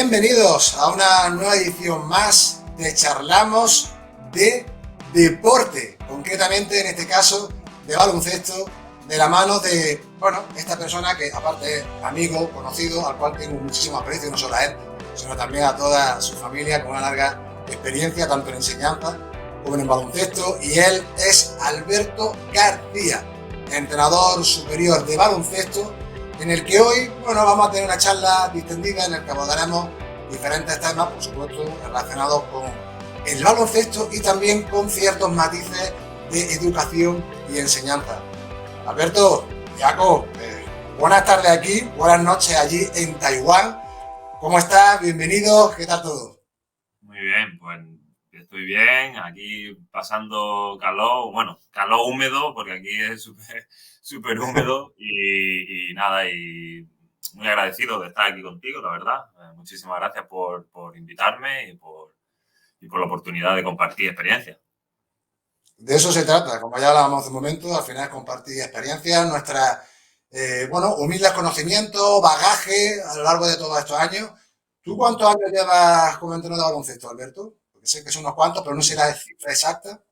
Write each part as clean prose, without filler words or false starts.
Bienvenidos a una nueva edición más de Charlamos de Deporte, concretamente en este caso de baloncesto, de la mano de, esta persona que aparte es amigo, conocido, al cual tengo muchísimo aprecio, no solo a él, sino también a toda su familia con una larga experiencia tanto en enseñanza como en el baloncesto, y él es Alberto García, entrenador superior de baloncesto, en el que hoy, vamos a tener una charla distendida en la que abordaremos diferentes temas, por supuesto, relacionados con el baloncesto y también con ciertos matices de educación y enseñanza. Alberto, Jaco, buenas tardes aquí, buenas noches allí en Taiwán. ¿Cómo estás? Bienvenido, ¿qué tal todo? Muy bien, pues estoy bien, aquí pasando calor, calor húmedo, porque aquí es súper húmedo y nada, y muy agradecido de estar aquí contigo, la verdad. Muchísimas gracias por invitarme y por la oportunidad de compartir experiencias. De eso se trata, como ya hablábamos hace un momento, al final compartir experiencias, nuestras, humildes conocimientos, bagaje a lo largo de todos estos años. ¿Tú cuántos años llevas como entrenador de baloncesto, Alberto? Porque sé que son unos cuantos, pero no sé la cifra exacta.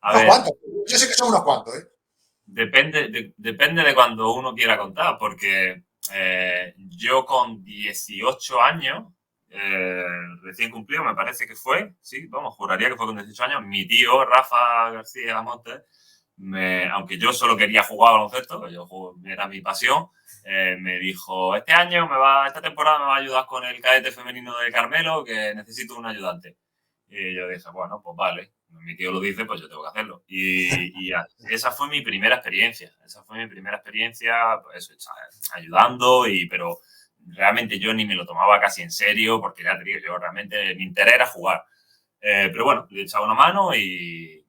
A Unos ver, cuantos, yo sé que son unos cuantos, ¿eh? depende de cuando uno quiera contar, porque yo con 18 años, recién cumplido, me parece que fue, sí, vamos, juraría que fue con 18 años, mi tío, Rafa García Montes, aunque yo solo quería jugar a baloncesto, era mi pasión, me dijo, esta temporada me va a ayudar con el cadete femenino de Carmelo, que necesito un ayudante. Y yo dije, bueno, pues vale, mi tío lo dice, pues yo tengo que hacerlo. Esa fue mi primera experiencia. Esa fue mi primera experiencia, pues eso, ayudando, pero realmente yo ni me lo tomaba casi en serio, porque ya te digo, yo realmente mi interés era jugar. Pero bueno, le echaba una mano y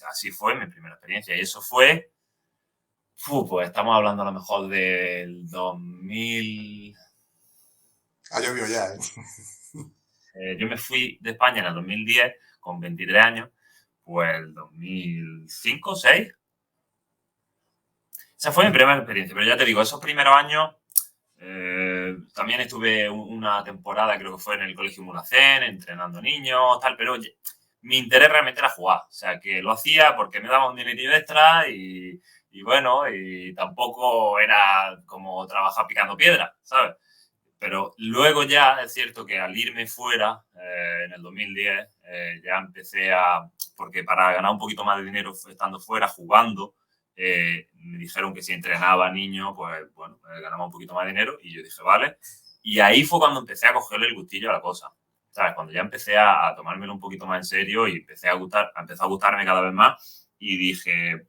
así fue mi primera experiencia. Y eso fue, pues estamos hablando a lo mejor del 2000. Ha llovido ya, ¿eh? Yo me fui de España en el 2010 con 23 años, pues el 2005, 2006. Esa fue mi primera experiencia, pero ya te digo, esos primeros años también estuve una temporada, creo que fue en el Colegio Mulhacén, entrenando niños, tal, pero oye, mi interés realmente era jugar. O sea, que lo hacía porque me daba un dinerillo extra y bueno, y tampoco era como trabajar picando piedra, ¿sabes? Pero luego ya es cierto que al irme fuera, en el 2010, ya empecé porque para ganar un poquito más de dinero estando fuera, jugando, me dijeron que si entrenaba niños, pues bueno, ganaba un poquito más de dinero y yo dije, vale. Y ahí fue cuando empecé a cogerle el gustillo a la cosa. ¿Sabes? Cuando ya empecé a tomármelo un poquito más en serio y empezó a gustarme cada vez más y dije,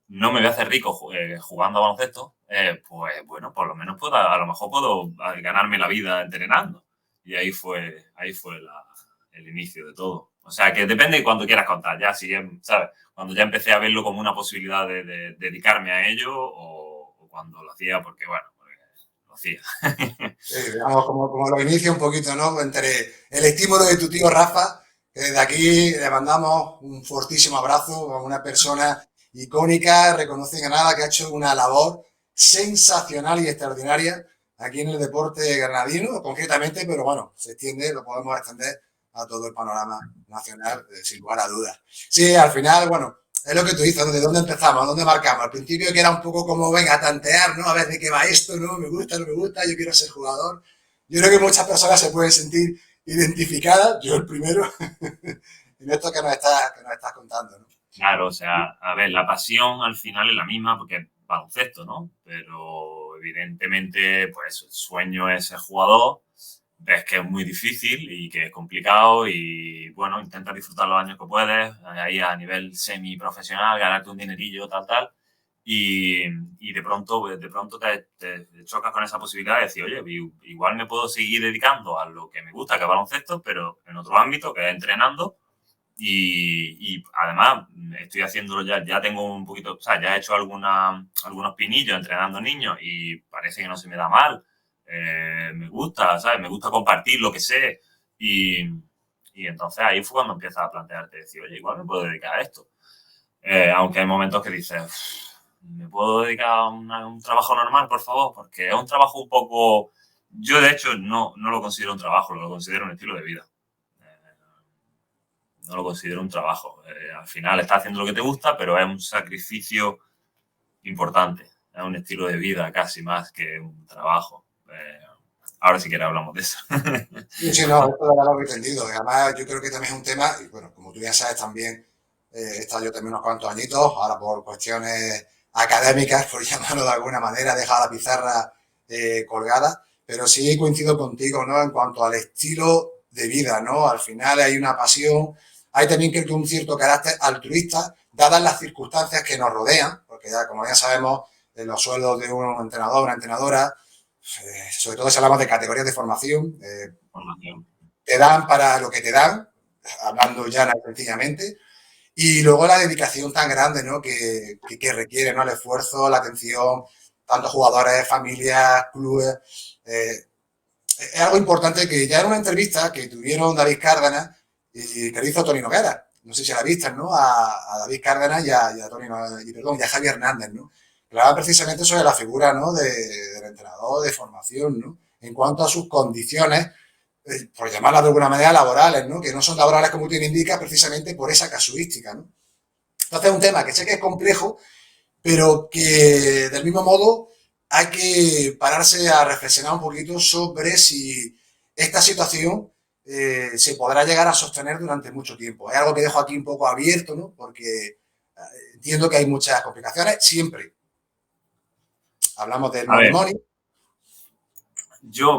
no me voy a hacer rico jugando a baloncesto, pues bueno, por lo menos a lo mejor puedo ganarme la vida entrenando. Y ahí fue el inicio de todo. O sea, que depende de cuando quieras contar, ya, si, ¿sabes? Cuando ya empecé a verlo como una posibilidad de dedicarme a ello o cuando lo hacía porque lo hacía. Digamos, como lo inicia un poquito, ¿no? Entre el estímulo de tu tío Rafa, que desde aquí le mandamos un fortísimo abrazo a una persona icónica, reconoce Granada, que ha hecho una labor sensacional y extraordinaria aquí en el deporte granadino, concretamente, pero bueno, se extiende, lo podemos extender a todo el panorama nacional, sin lugar a dudas. Sí, al final, es lo que tú dices, ¿no? ¿De dónde empezamos? ¿Dónde marcamos? Al principio que era un poco como, venga, a tantear, ¿no? A ver de qué va esto, ¿no? Me gusta, no me gusta, yo quiero ser jugador. Yo creo que muchas personas se pueden sentir identificadas, yo el primero, en esto que nos estás contando, ¿no? Claro, o sea, a ver, la pasión al final es la misma porque es baloncesto, ¿no? Pero evidentemente, pues el sueño es ser jugador, ves que es muy difícil y que es complicado y bueno, intenta disfrutar los años que puedes, ahí a nivel semiprofesional, ganarte un dinerillo, tal, y de pronto, te chocas con esa posibilidad de decir, oye, igual me puedo seguir dedicando a lo que me gusta, que es baloncesto, pero en otro ámbito, que es entrenando y además estoy haciéndolo ya tengo un poquito, o sea, ya he hecho algunos pinillos entrenando niños y parece que no se me da mal. Me gusta, ¿sabes? Me gusta compartir lo que sé y, y entonces ahí fue cuando empiezas a plantearte, decir, oye, igual me puedo dedicar a esto. Aunque hay momentos que dices, ¿me puedo dedicar a un trabajo normal, por favor? Porque es un trabajo un poco Yo, de hecho, no lo considero un trabajo, lo considero un estilo de vida. No lo considero un trabajo. Al final estás haciendo lo que te gusta, pero es un sacrificio importante. Es un estilo de vida casi más que un trabajo. Ahora si quieres hablamos de eso. Sí, sí, no, esto ya lo he entendido. Y además, yo creo que también es un tema, y bueno, como tú ya sabes también, he estado yo también unos cuantos añitos, ahora por cuestiones académicas, por llamarlo de alguna manera, he dejado la pizarra colgada, pero sí coincido contigo, ¿no? En cuanto al estilo de vida, ¿no? Al final hay una pasión, hay también creo que un cierto carácter altruista, dadas las circunstancias que nos rodean, porque ya, como ya sabemos, los sueldos de un entrenador, una entrenadora, sobre todo si hablamos de categorías de formación, te dan para lo que te dan, hablando ya sencillamente, y luego la dedicación tan grande, ¿no? Que requiere, ¿no? El esfuerzo, la atención, tanto jugadores, familias, clubes. Es algo importante que ya en una entrevista que tuvieron David Cárdenas y que le hizo Toni Noguera, no sé si la viste, ¿no? A David Cárdenas y a Javier Hernández, ¿no? Hablaba precisamente sobre la figura, ¿no? Del entrenador de formación, ¿no? En cuanto a sus condiciones, por llamarlas de alguna manera, laborales, ¿no? Que no son laborales como usted indica, precisamente por esa casuística, ¿no? Entonces es un tema que sé que es complejo, pero que del mismo modo hay que pararse a reflexionar un poquito sobre si esta situación se podrá llegar a sostener durante mucho tiempo. Es algo que dejo aquí un poco abierto, ¿no? Porque entiendo que hay muchas complicaciones. Siempre hablamos del A money ver, money.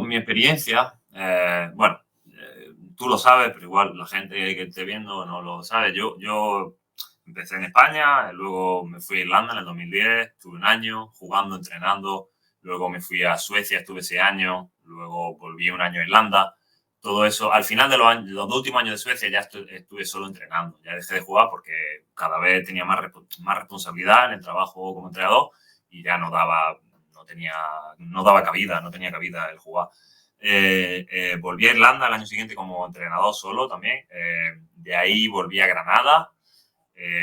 mi experiencia, bueno, tú lo sabes, pero igual la gente que esté viendo no lo sabe. Yo empecé en España, luego me fui a Irlanda en el 2010, estuve un año jugando, entrenando, luego me fui a Suecia, estuve 6 años, luego volví un año a Irlanda. Todo eso, al final de los 2 últimos años de Suecia ya estuve solo entrenando, ya dejé de jugar porque cada vez tenía más responsabilidad en el trabajo como entrenador y ya no daba cabida, no tenía cabida el jugar. Volví a Irlanda el año siguiente como entrenador solo también. De ahí volví a Granada.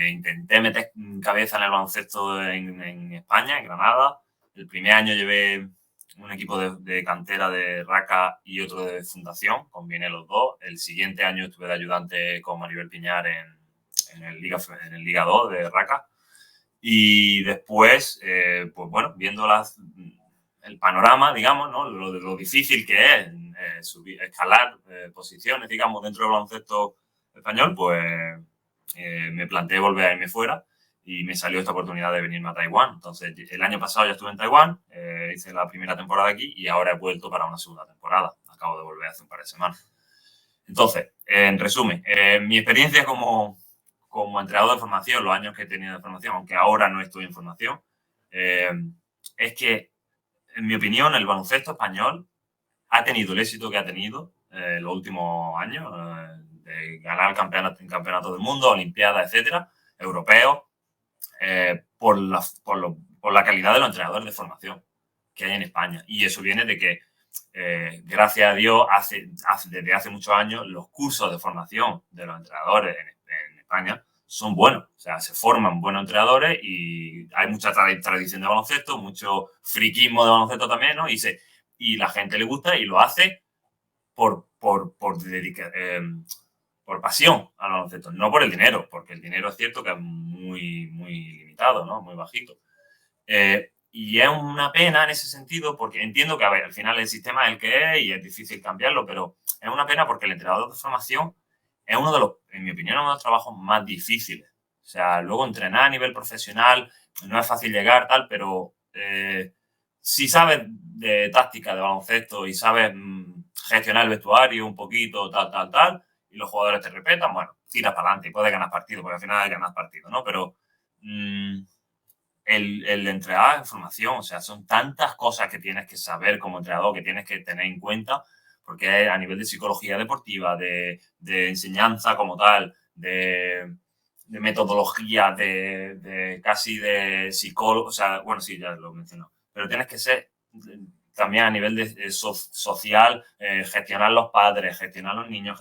Intenté meter cabeza en el baloncesto en España, en Granada. El primer año llevé un equipo de cantera de Raca y otro de fundación, combiné los dos. El siguiente año estuve de ayudante con Maribel Piñar en el Liga 2 de Raca. Y después, pues bueno, viendo el panorama, digamos, ¿no? Lo difícil que es escalar posiciones, digamos, dentro del baloncesto español, pues me planteé volver a irme fuera y me salió esta oportunidad de venirme a Taiwán. Entonces, el año pasado ya estuve en Taiwán, hice la primera temporada aquí y ahora he vuelto para una segunda temporada. Acabo de volver hace un par de semanas. Entonces, en resumen, mi experiencia como entrenador de formación, los años que he tenido de formación, aunque ahora no estoy en formación, es que, en mi opinión, el baloncesto español ha tenido el éxito que ha tenido en los últimos años, de ganar campeonato del mundo, olimpiadas, etcétera, europeos, por la calidad de los entrenadores de formación que hay en España. Y eso viene de que, gracias a Dios, desde hace muchos años, los cursos de formación de los entrenadores en España son buenos. O sea, se forman buenos entrenadores y hay mucha tradición de baloncesto, mucho friquismo de baloncesto también, ¿no? Y la gente le gusta y lo hace por pasión al baloncesto, no por el dinero, porque el dinero es cierto que es muy, muy limitado, ¿no? Muy bajito. Y es una pena en ese sentido, porque entiendo que, a ver, al final el sistema es el que es y es difícil cambiarlo, pero es una pena porque el entrenador de formación es uno de los, en mi opinión, uno de los trabajos más difíciles. O sea, luego entrenar a nivel profesional no es fácil llegar, tal, pero si sabes de táctica de baloncesto y sabes gestionar el vestuario un poquito, tal, y los jugadores te respetan, bueno, tiras para adelante y puedes ganar partido, porque al final hay que ganar partido, ¿no? Pero el entrenar en formación, o sea, son tantas cosas que tienes que saber como entrenador, que tienes que tener en cuenta, porque a nivel de psicología deportiva, de enseñanza como tal, de metodología, casi de psicólogo, o sea, bueno, sí, ya lo mencionó, pero tienes que ser también a nivel social, gestionar los padres, gestionar los niños,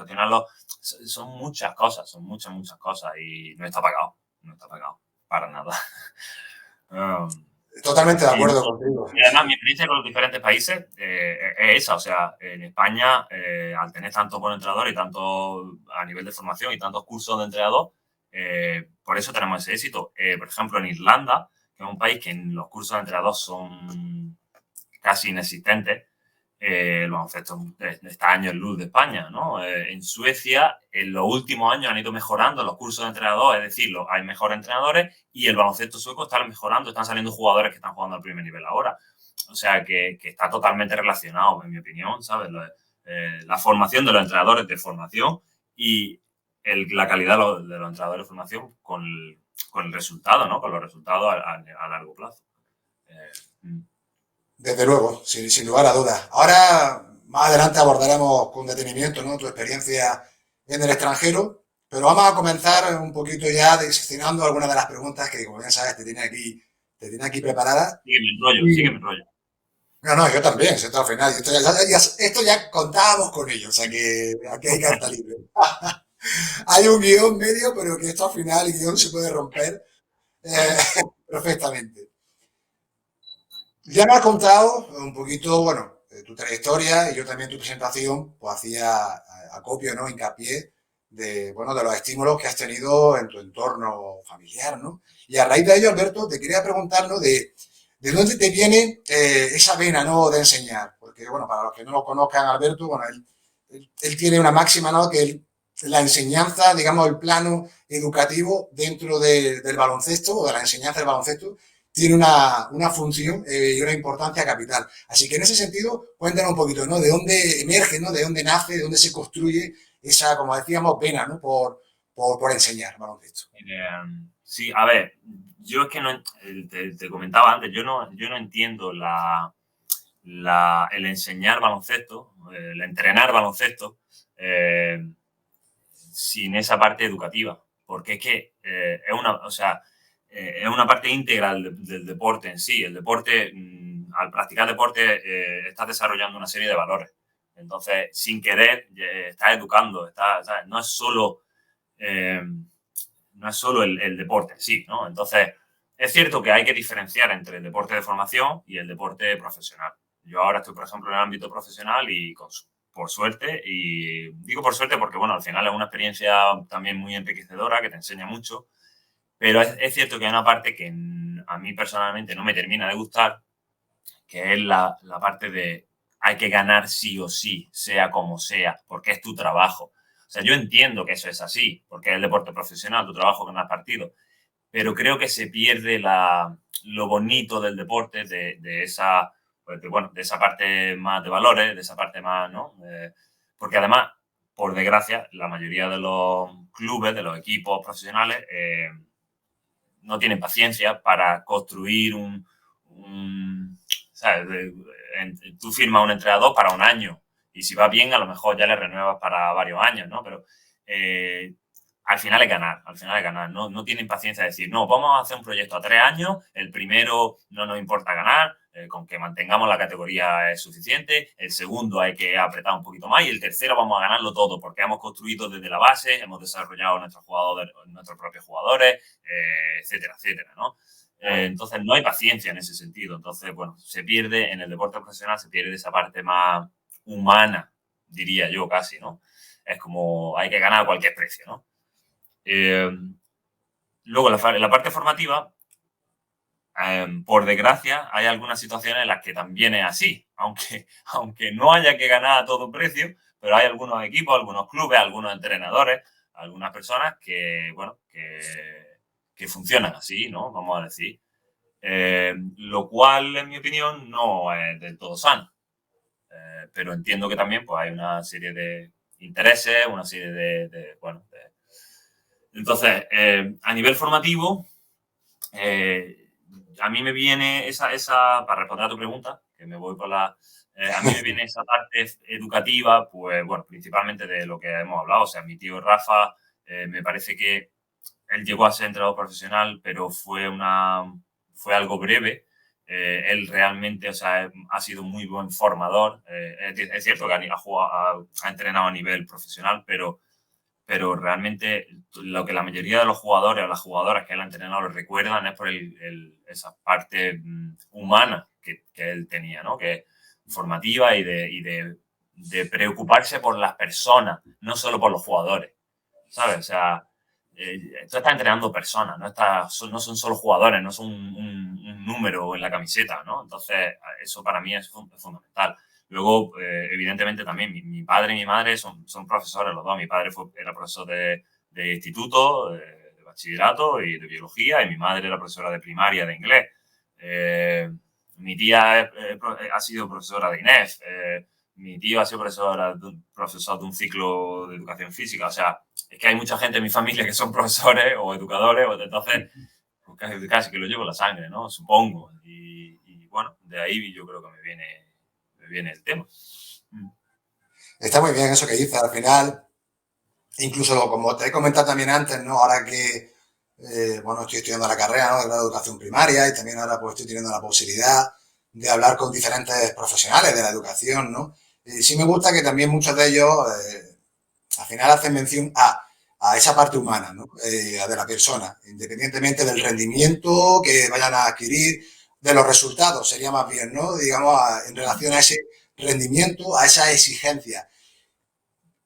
son muchas cosas, son muchas cosas y no está pagado, para nada. Totalmente de Y, acuerdo contigo. y además, mi experiencia con los diferentes países es esa. O sea, en España, al tener tantos buenos entrenadores y tanto a nivel de formación y tantos cursos de entrenador, por eso tenemos ese éxito. Por ejemplo, en Irlanda, que es un país que en los cursos de entrenador son casi inexistentes, el baloncesto está años luz de España, ¿no? En Suecia, en los últimos años han ido mejorando los cursos de entrenador, es decir, hay mejores entrenadores y el baloncesto sueco está mejorando, están saliendo jugadores que están jugando al primer nivel ahora. O sea, que está totalmente relacionado, en mi opinión, ¿sabes? La formación de los entrenadores de formación y la calidad de los entrenadores de formación con el resultado, ¿no? Con los resultados a largo plazo. Desde luego, sin lugar a dudas. Ahora, más adelante abordaremos con detenimiento, ¿no?, tu experiencia en el extranjero, pero vamos a comenzar un poquito ya diseccionando algunas de las preguntas que, como bien sabes, te tiene aquí preparadas. Sígueme el rollo, Y, sígueme el rollo. no, no, yo también, esto al final. Esto ya contábamos con ello, o sea que aquí hay carta libre. Hay un guión medio, pero que esto al final el guión se puede romper eh, perfectamente. Ya me has contado un poquito, bueno, tu trayectoria y yo también tu presentación, pues hacía acopio, ¿no? Hincapié de, bueno, de los estímulos que has tenido en tu entorno familiar, ¿no? Y a raíz de ello, Alberto, te quería preguntar, ¿no? De dónde te viene esa vena, ¿no?, de enseñar. Porque, bueno, para los que no lo conozcan, Alberto, bueno, él tiene una máxima, ¿no?, que la enseñanza, digamos, el plano educativo dentro del baloncesto o de la enseñanza del baloncesto tiene una función y una importancia capital. Así que en ese sentido, cuéntanos un poquito, ¿no? De dónde emerge, ¿no? De dónde nace, de dónde se construye esa, como decíamos, pena, ¿no? Por enseñar baloncesto. Sí, a ver, yo es que no, te comentaba antes, yo no entiendo el enseñar baloncesto, el entrenar baloncesto, eh, sin esa parte educativa, porque es que es una, o sea, es una parte íntegra del deporte en sí. El deporte, al practicar deporte, estás desarrollando una serie de valores. Entonces, sin querer, estás educando, ¿sabes? Eh, no es solo el deporte en sí, ¿no? Entonces, es cierto que hay que diferenciar entre el deporte de formación y el deporte profesional. Yo ahora estoy, por ejemplo, en el ámbito profesional y por suerte, y digo por suerte porque, bueno, al final es una experiencia también muy enriquecedora que te enseña mucho, pero es cierto que hay una parte que a mí personalmente no me termina de gustar, que es la parte de hay que ganar sí o sí, sea como sea, porque es tu trabajo. O sea, yo entiendo que eso es así, porque es el deporte profesional, tu trabajo ganar partidos, pero creo que se pierde lo bonito del deporte, de esa, pues, bueno, de esa parte más de valores, de esa parte más, ¿no? Porque además, por desgracia, la mayoría de los clubes, de los equipos profesionales, no tienen paciencia para construir ¿sabes? Tú firmas un entrenador para un año y si va bien, a lo mejor ya le renuevas para varios años, ¿no? Pero al final es ganar, al final es ganar. No tienen paciencia de decir, no, vamos a hacer un proyecto a 3 años, el primero no nos importa ganar, con que mantengamos la categoría es suficiente, el segundo hay que apretar un poquito más y el tercero vamos a ganarlo todo porque hemos construido desde la base, hemos desarrollado nuestros propios jugadores, etcétera, etcétera, ¿no? Entonces no hay paciencia en ese sentido. Entonces, bueno, se pierde en el deporte profesional, se pierde esa parte más humana, diría yo casi, ¿no? Es como hay que ganar a cualquier precio, ¿no? Luego, la parte formativa, por desgracia, hay algunas situaciones en las que también es así, aunque no haya que ganar a todo precio, pero hay algunos equipos, algunos clubes, algunos entrenadores, algunas personas que, bueno, que funcionan así, ¿no? Vamos a decir. Lo cual, en mi opinión, no es del todo sano. Pero entiendo que también pues, hay una serie de intereses, una serie bueno, entonces, a nivel formativo, a mí me viene para responder a tu pregunta, que me voy por a mí me viene esa parte educativa, pues bueno, principalmente de lo que hemos hablado. O sea, mi tío Rafa, me parece que él llegó a ser entrenador profesional, pero fue algo breve. Él realmente, o sea, ha sido muy buen formador. Es cierto que ha entrenado a nivel profesional, pero pero realmente lo que la mayoría de los jugadores o las jugadoras que él ha entrenado recuerdan es por esa parte humana que él tenía, ¿no? Que formativa y de preocuparse por las personas, no solo por los jugadores, ¿sabes? O sea, tú estás entrenando personas, no son solo jugadores, no son un número en la camiseta, ¿no? Entonces, eso para mí es fundamental. Luego, evidentemente, también mi padre y mi madre son profesores los dos. Mi padre era profesor de instituto, de bachillerato y de biología, y mi madre era profesora de primaria de inglés. Mi tía ha sido profesora de INEF. Mi tío ha sido profesor de un ciclo de educación física. O sea, es que hay mucha gente en mi familia que son profesores o educadores, entonces pues casi que lo llevo en la sangre, ¿no? Supongo. Y bueno, de ahí yo creo que me viene el tema. Está muy bien eso que dices. Al final, incluso como te he comentado también antes, ¿no? Ahora que, bueno, estoy estudiando la carrera, ¿no? De la educación primaria y también ahora pues estoy teniendo la posibilidad de hablar con diferentes profesionales de la educación, ¿no? Y sí me gusta que también muchos de ellos, al final hacen mención a esa parte humana, ¿no? De la persona, independientemente del rendimiento que vayan a adquirir, de los resultados, sería más bien, ¿no? Digamos, en relación a ese rendimiento, a esa exigencia.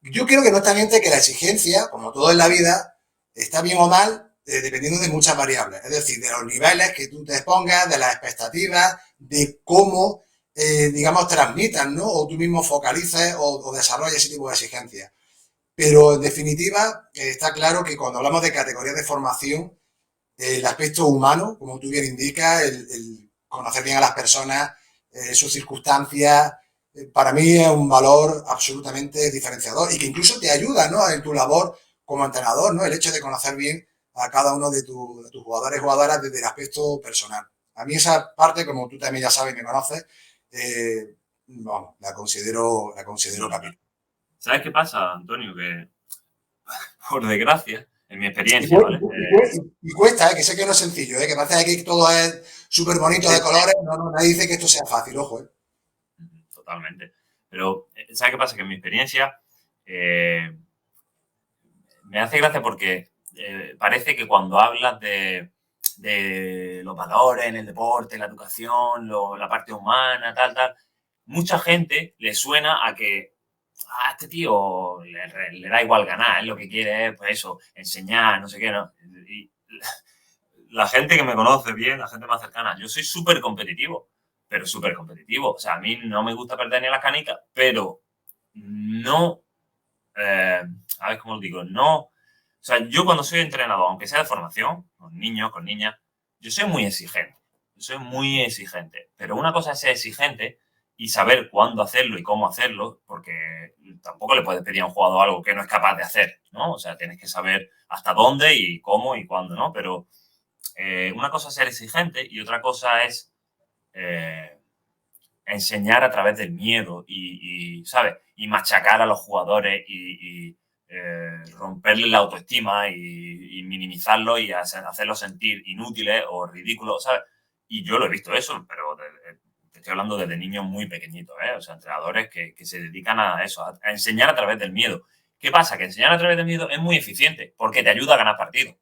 Yo creo que no está bien que la exigencia, como todo en la vida, está bien o mal dependiendo de muchas variables. Es decir, de los niveles que tú te pongas, de las expectativas, de cómo, digamos, transmitas, ¿no? O tú mismo focalices o desarrolles ese tipo de exigencias. Pero en definitiva, está claro que cuando hablamos de categorías de formación, el aspecto humano, como tú bien indicas, el conocer bien a las personas, sus circunstancias, para mí es un valor absolutamente diferenciador y que incluso te ayuda, ¿no? En tu labor como entrenador, ¿no? El hecho de conocer bien a cada uno de tus jugadores y jugadoras desde el aspecto personal. A mí esa parte, como tú también ya sabes y me conoces, vamos, la considero capital. ¿Sabes qué pasa, Antonio? Que, por desgracia, en mi Y, experiencia, cu- ¿vale? y cuesta, que sé que no es sencillo, que parece que todo es súper bonito de colores. No, no, nadie dice que esto sea fácil, ojo. Totalmente. Pero, ¿sabes qué pasa? Que en mi experiencia me hace gracia porque parece que cuando hablas de los valores en el deporte, la educación, la parte humana, tal, mucha gente le suena a que a este tío le da igual ganar, lo que quiere es, pues eso, enseñar, no sé qué, ¿no? Y la gente que me conoce bien, la gente más cercana, yo soy súper competitivo, pero súper competitivo. O sea, a mí no me gusta perder ni las canicas, pero no, a ver cómo lo digo, no. O sea, yo cuando soy entrenador, aunque sea de formación, con niños, con niñas, yo soy muy exigente. Yo soy muy exigente. Pero una cosa es ser exigente y saber cuándo hacerlo y cómo hacerlo, porque tampoco le puedes pedir a un jugador algo que no es capaz de hacer, ¿no? O sea, tienes que saber hasta dónde y cómo y cuándo, ¿no? Pero una cosa es ser exigente y otra cosa es eh, enseñar a través del miedo y, ¿sabes? Y machacar a los jugadores y romperles la autoestima y minimizarlos y hacerlos sentir inútiles o ridículos, ¿sabes? Y yo lo he visto eso, pero te estoy hablando desde niños muy pequeñitos, ¿eh? O sea, entrenadores que se dedican a eso, a enseñar a través del miedo. ¿Qué pasa? Que enseñar a través del miedo es muy eficiente porque te ayuda a ganar partidos.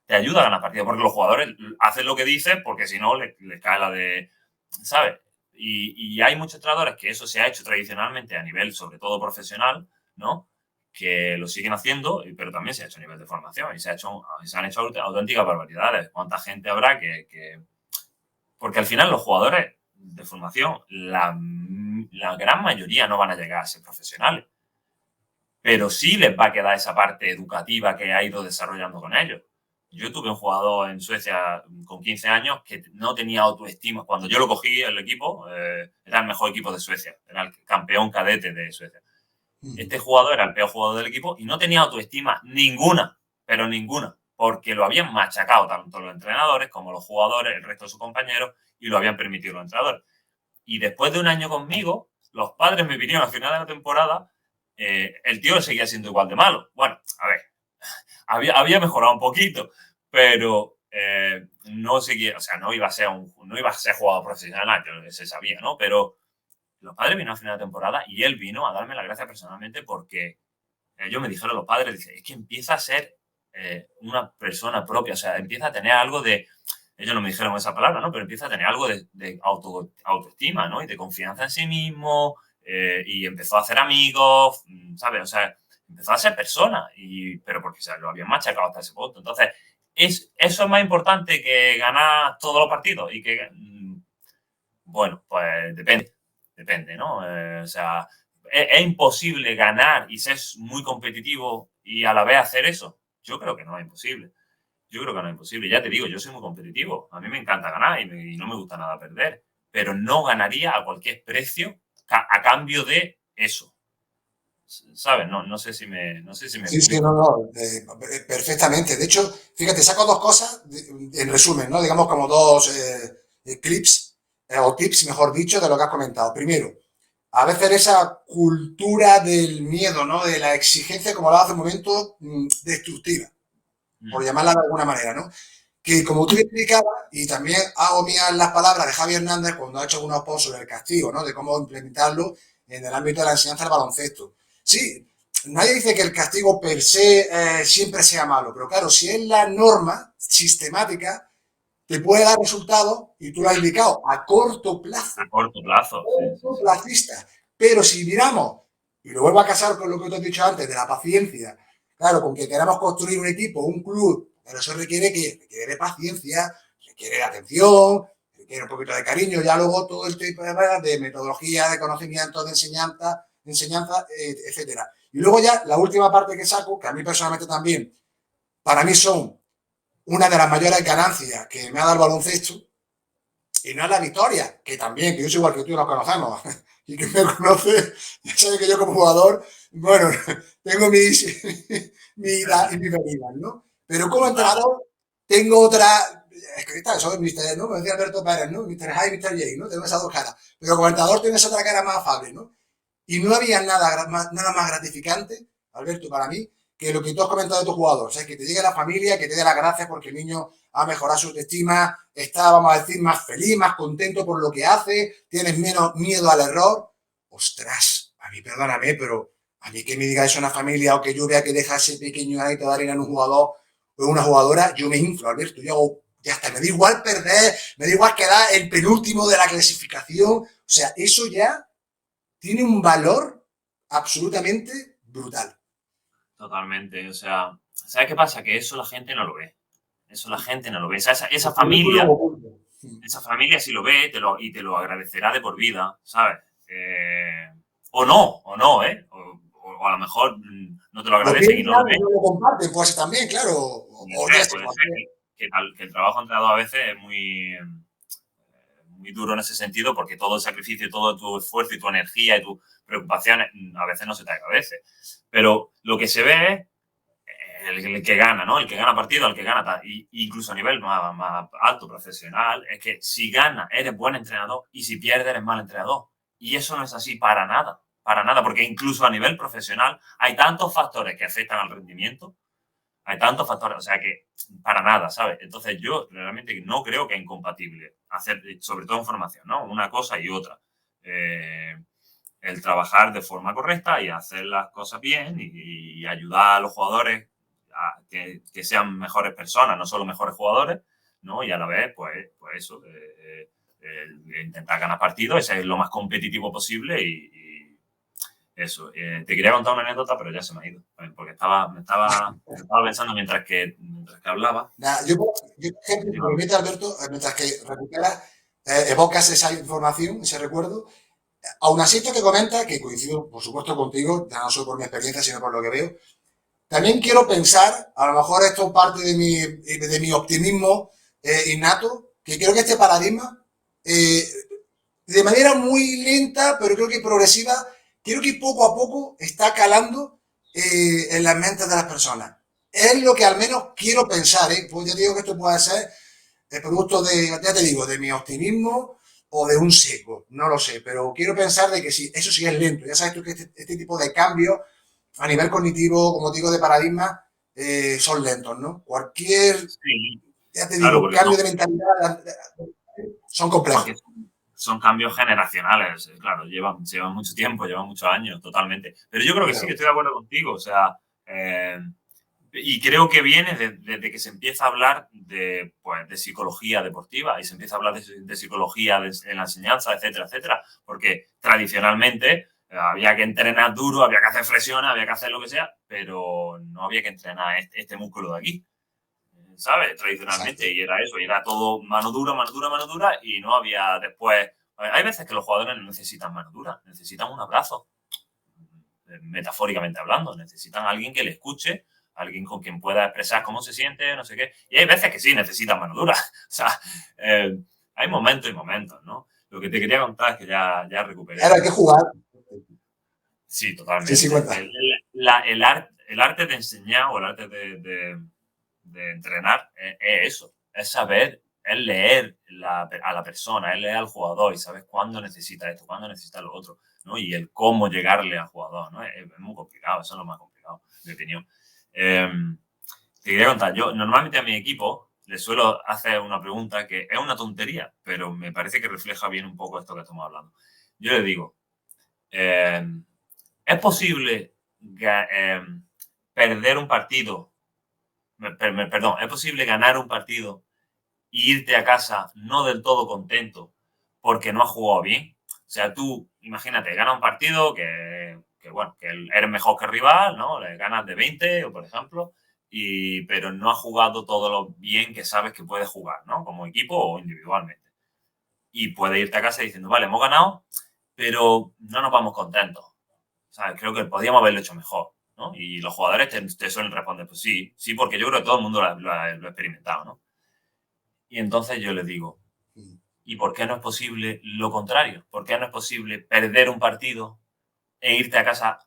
Te ayuda a ganar partidos porque los jugadores hacen lo que dicen porque si no les cae la de, ¿sabes? Y hay muchos entrenadores que eso se ha hecho tradicionalmente a nivel, sobre todo profesional, ¿no? Que lo siguen haciendo, pero también se ha hecho a nivel de formación y se han hecho auténticas barbaridades. ¿Cuánta gente habrá que... Porque al final los jugadores de formación, la gran mayoría no van a llegar a ser profesionales, pero sí les va a quedar esa parte educativa que ha ido desarrollando con ellos. Yo tuve un jugador en Suecia con 15 años que no tenía autoestima. Cuando yo lo cogí el equipo, era el mejor equipo de Suecia, era el campeón cadete de Suecia. Este jugador era el peor jugador del equipo y no tenía autoestima ninguna, pero ninguna, porque lo habían machacado tanto los entrenadores como los jugadores, el resto de sus compañeros, y lo habían permitido los entrenadores. Y después de un año conmigo, los padres me vinieron al final de la temporada, el tío seguía siendo igual de malo. Bueno, a ver, había mejorado un poquito, pero no seguía, o sea, no iba a ser jugador profesional, yo se sabía, ¿no? Pero los padres vinieron al final de temporada y él vino a darme la gracia personalmente porque ellos me dijeron, los padres, dicen, es que empieza a ser una persona propia, o sea, empieza a tener algo de, ellos no me dijeron esa palabra, ¿no? Pero empieza a tener algo de autoestima, ¿no? Y de confianza en sí mismo, y empezó a hacer amigos, ¿sabes? O sea, empezó a ser persona, pero porque se lo habían machacado hasta ese punto. Entonces, eso es más importante que ganar todos los partidos y que, bueno, pues depende, ¿no? O sea, es imposible ganar y ser muy competitivo y a la vez hacer eso. Yo creo que no es imposible. Yo creo que no es imposible. Ya te digo, yo soy muy competitivo. A mí me encanta ganar y no me gusta nada perder. Pero no ganaría a cualquier precio a cambio de eso. ¿Sabes? No sé si me Sí, sí, explico. no, perfectamente. De hecho, fíjate, saco dos cosas en resumen, ¿no? Digamos como dos clips, o tips, mejor dicho, de lo que has comentado. Primero, a veces esa cultura del miedo, ¿no? De la exigencia, como hablaba hace un momento, destructiva, por llamarla de alguna manera, ¿no? Que como tú explicabas, y también hago mías las palabras de Javi Hernández cuando ha hecho algunos posts sobre el castigo, ¿no? De cómo implementarlo en el ámbito de la enseñanza del baloncesto. Sí, nadie dice que el castigo per se siempre sea malo, pero claro, si es la norma sistemática, te puede dar resultados, y tú lo has indicado, a corto A plazo, corto plazo, sí, sí, sí. plazista. Pero si miramos, y lo vuelvo a casar con lo que te he dicho antes, de la paciencia, claro, con que queramos construir un equipo, un club, pero eso requiere paciencia, requiere atención, requiere un poquito de cariño, ya luego todo el tipo de metodología, de conocimiento, de enseñanza, etcétera. Y luego ya la última parte que saco, que a mí personalmente también, para mí son una de las mayores ganancias que me ha dado el baloncesto, y no es la victoria, que también, que yo soy igual que tú, nos conocemos, y que me conoce, ya sabe que yo como jugador, bueno, tengo mi ida y mi venida, ¿no? Pero como Total. entrenador, tengo otra, es que está, soy Mr., ¿no? Me decía Alberto Pérez, ¿no? Mr. High, Mr. J, ¿no? Tengo esas dos caras. Pero como entrenador tienes otra cara más afable, ¿no? Y no había nada más gratificante, Alberto, para mí, que lo que tú has comentado de tu jugador. O sea, que te llegue la familia, que te dé las gracias porque el niño ha mejorado su autoestima, está, vamos a decir, más feliz, más contento por lo que hace, tienes menos miedo al error. Ostras, a mí perdóname, pero a mí que me diga eso una familia o que yo vea que deja ese pequeño granito de arena en un jugador o una jugadora, yo me inflo, Alberto. Yo hago, ya está, me da igual perder, me da igual quedar el penúltimo de la clasificación. O sea, eso ya tiene un valor absolutamente brutal. Totalmente. O sea, ¿sabes qué pasa? Que eso la gente no lo ve. Eso la gente no lo ve. O sea, esa familia si lo ve y te lo agradecerá de por vida, ¿sabes? O no, ¿eh? O a lo mejor no te lo Lo agradecen y no piensan lo y ven. no lo comparten, pues también, claro. Ya sé, Puede ser que el trabajo entrenador a veces es muy duro en ese sentido porque todo el sacrificio y todo tu esfuerzo y tu energía y tus preocupaciones a veces no se te agradece. Pero lo que se ve es el que gana, ¿no? El que gana partido, el que gana tal. Y incluso a nivel más alto, profesional, es que si gana eres buen entrenador y si pierdes eres mal entrenador. Y eso no es así para nada, porque incluso a nivel profesional hay tantos factores que afectan al rendimiento, hay tantos factores, o sea que para nada, ¿sabes? Entonces yo realmente no creo que es incompatible hacer, sobre todo en formación, ¿no? Una cosa y otra. El trabajar de forma correcta y hacer las cosas bien y ayudar a los jugadores a que sean mejores personas, no solo mejores jugadores, ¿no? Y a la vez, pues eso, intentar ganar partidos, ese es lo más competitivo posible y eso. Te quería contar una anécdota, pero ya se me ha ido, porque estaba pensando mientras que hablaba. Yo, por ejemplo, si me permite, Alberto, mientras que recuperas, evocas esa información, ese recuerdo, aún así esto que comenta, que coincido, por supuesto, contigo, ya no solo por mi experiencia, sino por lo que veo, también quiero pensar, a lo mejor esto parte de mi optimismo innato, que creo que este paradigma, eh, de manera muy lenta, pero creo que progresiva, creo que poco a poco está calando en las mentes de las personas. Es lo que al menos quiero pensar, ¿eh? Pues ya te digo que esto puede ser el producto de, ya te digo, de mi optimismo o de un seco, no lo sé, pero quiero pensar de que sí, eso sí es lento. Ya sabes tú que este tipo de cambios a nivel cognitivo, como digo, de paradigma, son lentos, ¿no? Cualquier, Sí, ya te claro, digo, cambio de mentalidad son porque complejos. son cambios generacionales, claro, llevan mucho tiempo, llevan muchos años, totalmente. Pero yo creo que sí, que estoy de acuerdo contigo, o sea, y creo que viene desde que se empieza a hablar pues, de psicología deportiva y se empieza a hablar de psicología en la enseñanza, etcétera, etcétera, porque tradicionalmente había que entrenar duro, había que hacer flexiones, había que hacer lo que sea, pero no había que entrenar este músculo de aquí, ¿sabes? Tradicionalmente, Exacto. y era eso, y era todo mano dura, mano dura, mano dura, y no había después... Hay veces que los jugadores no necesitan mano dura, necesitan un abrazo, metafóricamente hablando, necesitan a alguien que le escuche, alguien con quien pueda expresar cómo se siente, no sé qué, y hay veces que sí necesitan mano dura, o sea, hay momentos y momentos, ¿no? Lo que te quería contar es que ya recuperé. Ahora hay que jugar. Sí, Sí, sí, totalmente. cuenta. El arte de enseñar o el arte de entrenar es eso, es saber, es leer a la persona, es leer al jugador y sabes cuándo necesita esto, cuándo necesita lo otro, ¿no? Y el cómo llegarle al jugador, ¿no? Es muy complicado, eso es lo más complicado, en mi opinión. Te quería contar, yo normalmente a mi equipo le suelo hacer una pregunta que es una tontería, pero me parece que refleja bien un poco esto que estamos hablando. Yo le digo, eh, ¿es posible perder un partido? Perdón, ¿es posible ganar un partido e irte a casa no del todo contento porque no has jugado bien? O sea, tú, imagínate, ganas un partido bueno, que eres mejor que el rival, ¿no? Le ganas de 20, por ejemplo, pero no has jugado todo lo bien que sabes que puedes jugar, ¿no? Como equipo o individualmente. Y puedes irte a casa diciendo, vale, hemos ganado, pero no nos vamos contentos. O sea, creo que podíamos haberlo hecho mejor, ¿no? Y los jugadores te suelen responder, pues sí, sí, porque yo creo que todo el mundo lo ha experimentado, ¿no? Y entonces yo les digo, ¿y por qué no es posible lo contrario? ¿Por qué no es posible perder un partido e irte a casa,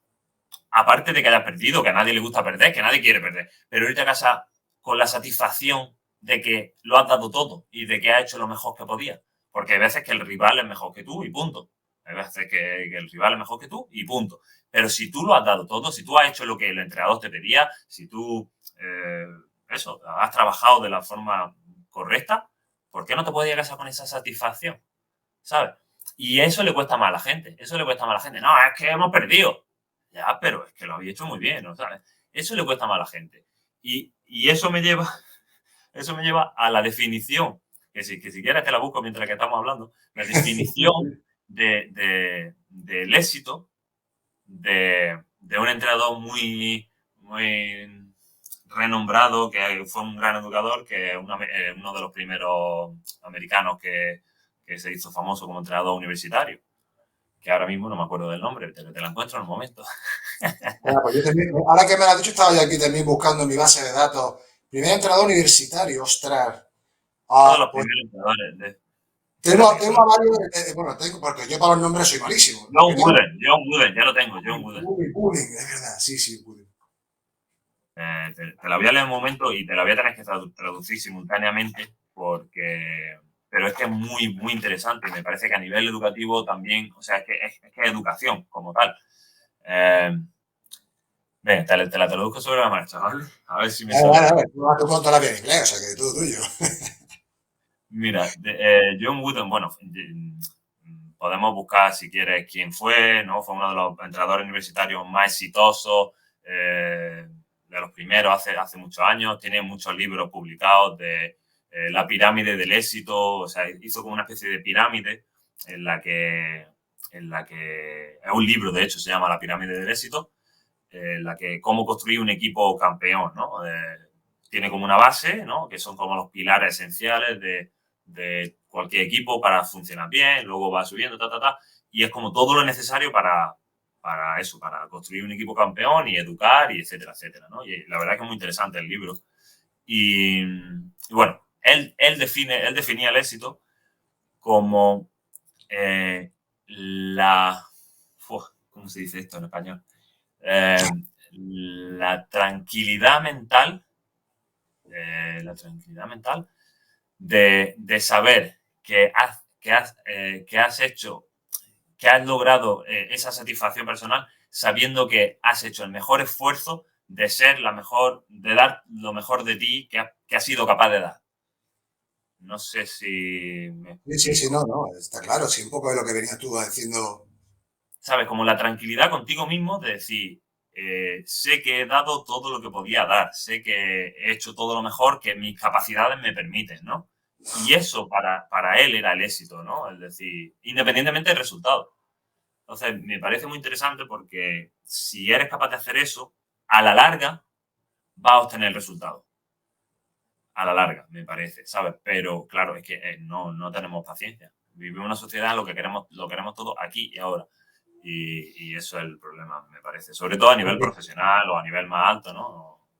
aparte de que hayas perdido, que a nadie le gusta perder, que nadie quiere perder, pero irte a casa con la satisfacción de que lo has dado todo y de que has hecho lo mejor que podías? Porque hay veces que el rival es mejor que tú y punto. Hay veces que el rival es mejor que tú y punto. Pero si tú lo has dado todo, si tú has hecho lo que el entrenador te pedía, si tú, eso, has trabajado de la forma correcta, ¿por qué no te puedes ir a casa con esa satisfacción? ¿Sabes? Y eso le cuesta más a la gente. Eso le cuesta más a la gente. No, es que hemos perdido. Ya, pero es que lo habéis hecho muy bien, ¿no? ¿Sabes? Eso le cuesta más a la gente. Y eso me lleva a la definición, que si quieres te la busco mientras que estamos hablando, la definición del éxito de un entrenador muy renombrado, que fue un gran educador, que es uno de los primeros americanos que se hizo famoso como entrenador universitario, que ahora mismo no me acuerdo del nombre, te la encuentro en un momento. Bueno, pues yo también, ahora que me lo has dicho, estaba yo aquí también buscando en mi base de datos. Primer entrenador universitario, ostras. Uno de los Pues primeros entrenadores. tengo, Espérate que te tengo lo... a varios, bueno, tengo, porque yo para los nombres soy malísimo. Lo que tengo, John Wooden, ya lo tengo, John Wooden. Pudding, es verdad, sí, sí, Pudding. Te la voy a leer un momento y te la voy a tener que traducir simultáneamente porque... Pero es que es muy interesante y me parece que a nivel educativo también, o sea, es que es educación como tal. Ven, te la traduzco sobre la marcha, ¿vale? A ver si me Vale, vale, sale. vale. Tú con toda la vida en inglés, o sea que todo tuyo. Mira, John Wooden, bueno, podemos buscar si quieres quién fue, ¿no? Fue uno de los entrenadores universitarios más exitosos, de los primeros hace muchos años. Tiene muchos libros publicados de la pirámide del éxito, o sea, hizo como una especie de pirámide en la que, es un libro, de hecho, se llama La pirámide del éxito, en la que cómo construir un equipo campeón, ¿no? Tiene como una base, ¿no? Que son como los pilares esenciales de cualquier equipo para funcionar bien, luego va subiendo, y es como todo lo necesario para eso, para construir un equipo campeón y educar y etcétera, etcétera, ¿no? Y la verdad es que es muy interesante el libro. Y bueno, él definía el éxito como la... ¿Cómo se dice esto en español? La tranquilidad mental, de saber que has hecho, que has logrado esa satisfacción personal sabiendo que has hecho el mejor esfuerzo de ser la mejor, de dar lo mejor de ti que has sido capaz de dar. No sé si me Sí, sí, sí, no, explico. no, está claro, sí, un poco de lo que venías tú diciendo. ¿Sabes? Como la tranquilidad contigo mismo de decir, sé que he dado todo lo que podía dar, sé que he hecho todo lo mejor que mis capacidades me permiten, ¿no? Y eso para él era el éxito, ¿no? Es decir, independientemente del resultado. Entonces, me parece muy interesante porque si eres capaz de hacer eso, a la larga vas a obtener el resultado. A la larga, me parece, ¿sabes? Pero claro, es que no tenemos paciencia. Vivimos en una sociedad en lo queremos todo aquí y ahora. Y eso es el problema, me parece. Sobre todo a nivel profesional o a nivel más alto, ¿no?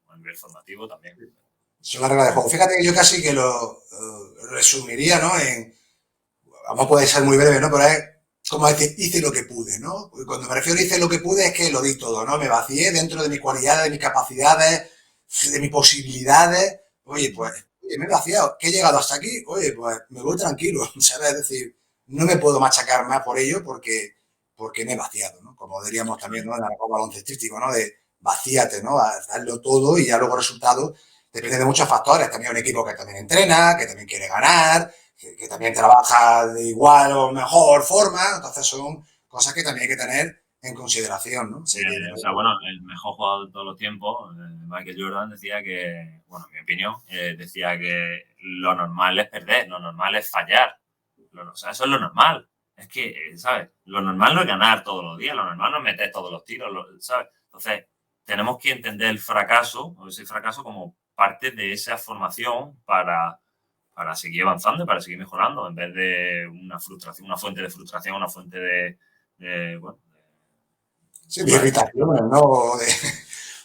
O a nivel formativo también. Son las reglas de juego. Fíjate que yo casi que lo resumiría, ¿no? Vamos, puede ser muy breve, ¿no? Pero es como decir, hice lo que pude, ¿no? Y cuando me refiero a hice lo que pude es que lo di todo, ¿no? Me vacié dentro de mis cualidades, de mis capacidades, de mis posibilidades. Oye, pues, oye, me he vaciado. ¿Que he llegado hasta aquí? Oye, pues me voy tranquilo, ¿sabes? Es decir, no me puedo machacar más por ello porque me he vaciado, ¿no? Como diríamos Eso también, es. ¿no? En el juego baloncestístico, ¿no? De vacíate, ¿no? Hazlo todo y ya luego el resultado depende de muchos factores. También un equipo que también entrena, que también quiere ganar, que también trabaja de igual o mejor forma. Entonces son cosas que también hay que tener en consideración, ¿no? Sé que, O sea, bueno, el mejor jugador de todos los tiempos, Michael Jordan, decía que, bueno, en mi opinión, decía que lo normal es perder, lo normal es fallar. O sea, eso es lo normal. Es que, ¿sabes? Lo normal no es ganar todos los días, lo normal no es meter todos los tiros, ¿sabes? Entonces, tenemos que entender el fracaso, o ese fracaso, como parte de esa formación para seguir avanzando y para seguir mejorando, en vez de una frustración, una fuente de frustración, una fuente bueno, sí, de ¿sabes? irritaciones, ¿no?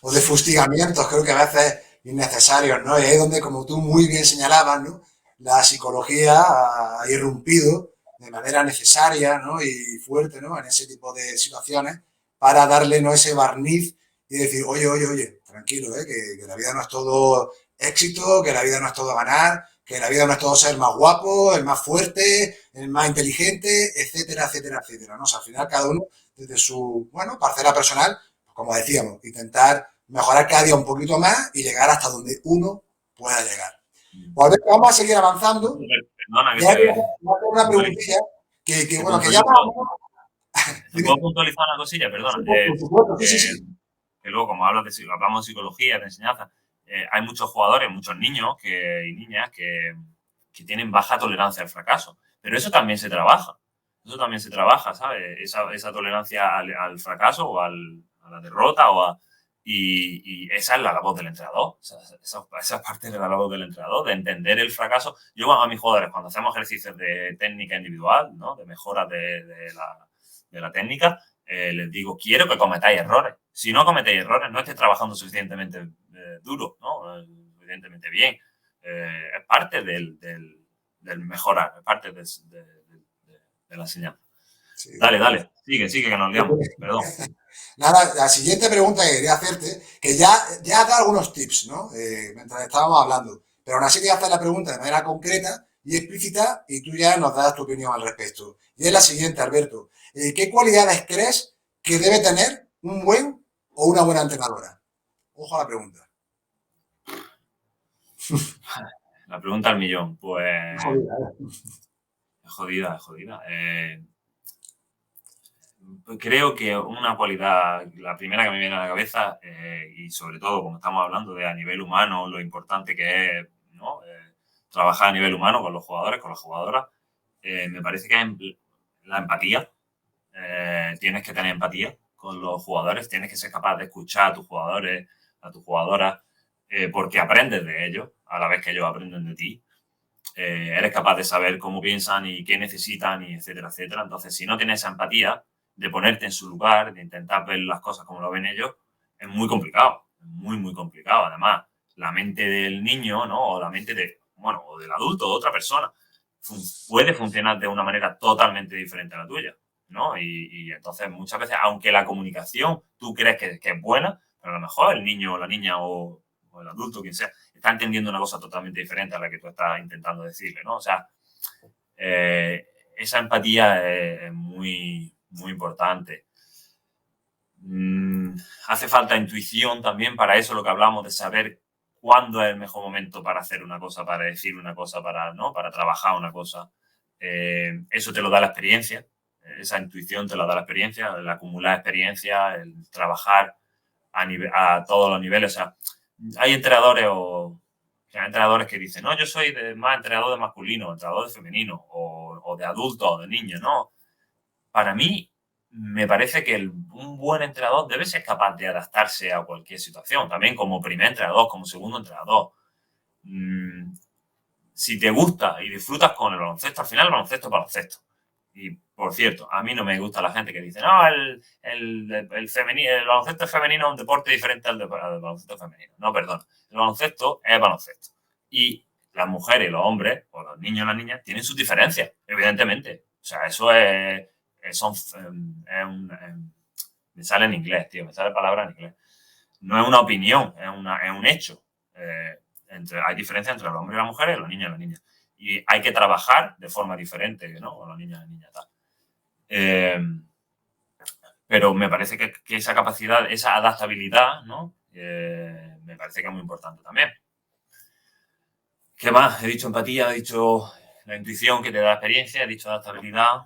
O de fustigamientos, creo que a veces innecesarios, ¿no? Y ahí es donde, como tú muy bien señalabas, ¿no? La psicología ha irrumpido de manera necesaria, ¿no? Y fuerte, ¿no? En ese tipo de situaciones para darle, ¿no? Ese barniz y decir, oye, oye, oye, tranquilo, ¿eh? Que la vida no es todo éxito, que la vida no es todo ganar, que la vida no es todo ser el más guapo, el más fuerte, el más inteligente, etcétera, etcétera, etcétera, ¿no? O sea, al final cada uno desde su, bueno, parcela personal, como decíamos, intentar mejorar cada día un poquito más y llegar hasta donde uno pueda llegar. Pues vamos a seguir avanzando. Perdona que Ya te voy a hacer una puntualice. preguntilla que Te bueno, que ya puntualizo. más. ¿Te puedo Dime. puntualizar una cosilla? Sí, Perdona. por supuesto, sí, sí, Eh, sí. que luego, como hablamos de psicología, de enseñanza, hay muchos jugadores, muchos niños y niñas que tienen baja tolerancia al fracaso. Pero eso también se trabaja. Eso también se trabaja, ¿sabes? Esa tolerancia al fracaso o a la derrota y esa es la labor del entrenador. Esa parte de la labor del entrenador, de entender el fracaso. Yo a mis jugadores, cuando hacemos ejercicios de técnica individual, ¿no? De mejora de la técnica, les digo, quiero que cometáis errores. Si no cometéis errores, no estéis trabajando suficientemente duro, ¿no? Suficientemente bien. Es parte del mejorar, es parte de la enseñanza. Sí, Dale, dale, sigue, que nos liamos. Perdón. nada, la siguiente pregunta que quería hacerte, que ya has dado algunos tips, ¿no? Mientras estábamos hablando, pero aún así te hacer la pregunta de manera concreta y explícita y tú ya nos das tu opinión al respecto. Y es la siguiente, Alberto. ¿Qué cualidades crees que debe tener un buen o una buena entrenadora? Ojo a la pregunta. La pregunta al millón, pues Jodida, ¿eh? es jodida, es jodida. Creo que una cualidad, la primera que me viene a la cabeza, y sobre todo como estamos hablando de a nivel humano, lo importante que es, ¿no? Trabajar a nivel humano con los jugadores, con las jugadoras, me parece que es la empatía. Tienes que tener empatía con los jugadores, tienes que ser capaz de escuchar a tus jugadores, a tus jugadoras, porque aprendes de ellos a la vez que ellos aprenden de ti. Eres capaz de saber cómo piensan y qué necesitan y etcétera, etcétera. Entonces, si no tienes esa empatía de ponerte en su lugar, de intentar ver las cosas como lo ven ellos, es muy complicado, muy, muy complicado. Además, la mente del niño, ¿no? O la mente bueno, o del adulto, o de otra persona, puede funcionar de una manera totalmente diferente a la tuya, ¿no? Y entonces, muchas veces, aunque la comunicación tú crees que es buena, pero a lo mejor el niño o la niña o el adulto, quien sea, está entendiendo una cosa totalmente diferente a la que tú estás intentando decirle, ¿no? O sea, eh, esa empatía es muy, muy importante. Mm, hace falta intuición también para eso, lo que hablamos de saber cuándo es el mejor momento para hacer una cosa, para decir una cosa, ¿no? Para trabajar una cosa. Eso te lo da la experiencia, esa intuición te la da la experiencia, el acumular experiencia, el trabajar a todos los niveles. O sea, hay entrenadores que dicen, no, yo soy más entrenador de masculino, entrenador de femenino, o de adultos o de niños, ¿no? Para mí, me parece que un buen entrenador debe ser capaz de adaptarse a cualquier situación, también como primer entrenador, como segundo entrenador. Si te gusta y disfrutas con el baloncesto, al final el baloncesto es baloncesto. Y, por cierto, a mí no me gusta la gente que dice, no, el baloncesto femenino es un deporte diferente al baloncesto femenino. No, perdón. El baloncesto es baloncesto. Y las mujeres y los hombres, o los niños y las niñas, tienen sus diferencias, evidentemente. O sea, eso me sale en inglés, tío, me sale palabra en inglés. No es una opinión, es un hecho. Hay diferencia entre los hombres y las mujeres, los niños y las niñas. Y hay que trabajar de forma diferente, ¿no? Con los niños y las niñas, tal. Pero me parece que esa capacidad, esa adaptabilidad, ¿no? Me parece que es muy importante también. ¿Qué más? He dicho empatía, he dicho la intuición que te da la experiencia, he dicho adaptabilidad.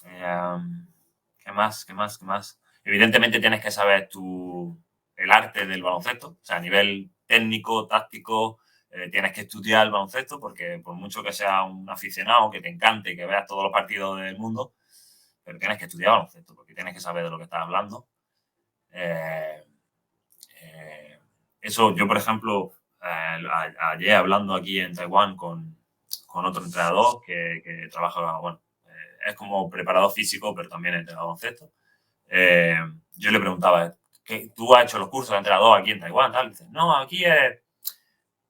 ¿Qué más? ¿Qué más? ¿Qué más? Evidentemente tienes que saber el arte del baloncesto, o sea, a nivel técnico, táctico, tienes que estudiar el baloncesto porque por mucho que seas un aficionado, que te encante, que veas todos los partidos del mundo, pero tienes que estudiar baloncesto porque tienes que saber de lo que estás hablando. Eso yo, por ejemplo, ayer hablando aquí en Taiwán con otro entrenador que trabaja, bueno, es como preparador físico, pero también entrenador de baloncesto. Yo le preguntaba, ¿tú has hecho los cursos de entrenador aquí en Taiwán? Tal. Dice, no, aquí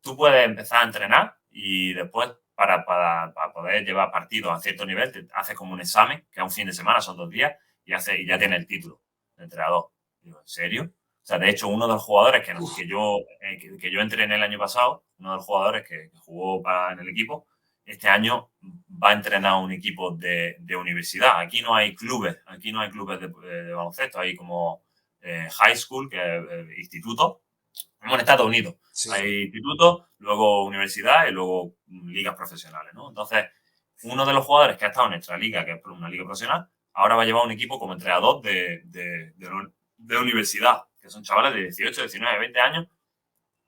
tú puedes empezar a entrenar y después para poder llevar partidos a cierto nivel, te haces como un examen, que es un fin de semana, son 2 días, y ya tienes el título de entrenador. Digo, ¿en serio? O sea, de hecho, uno de los jugadores que yo entrené el año pasado, uno de los jugadores que jugó en el equipo, este año va a entrenar un equipo de universidad. Aquí no hay clubes de baloncesto, hay como high school, que es instituto, como en Estados Unidos. Sí. Hay institutos, luego universidad y luego ligas profesionales, ¿no? Entonces, uno de los jugadores que ha estado en nuestra liga, que es una liga profesional, ahora va a llevar un equipo como entrenador de universidad, que son chavales de 18, 19, 20 años.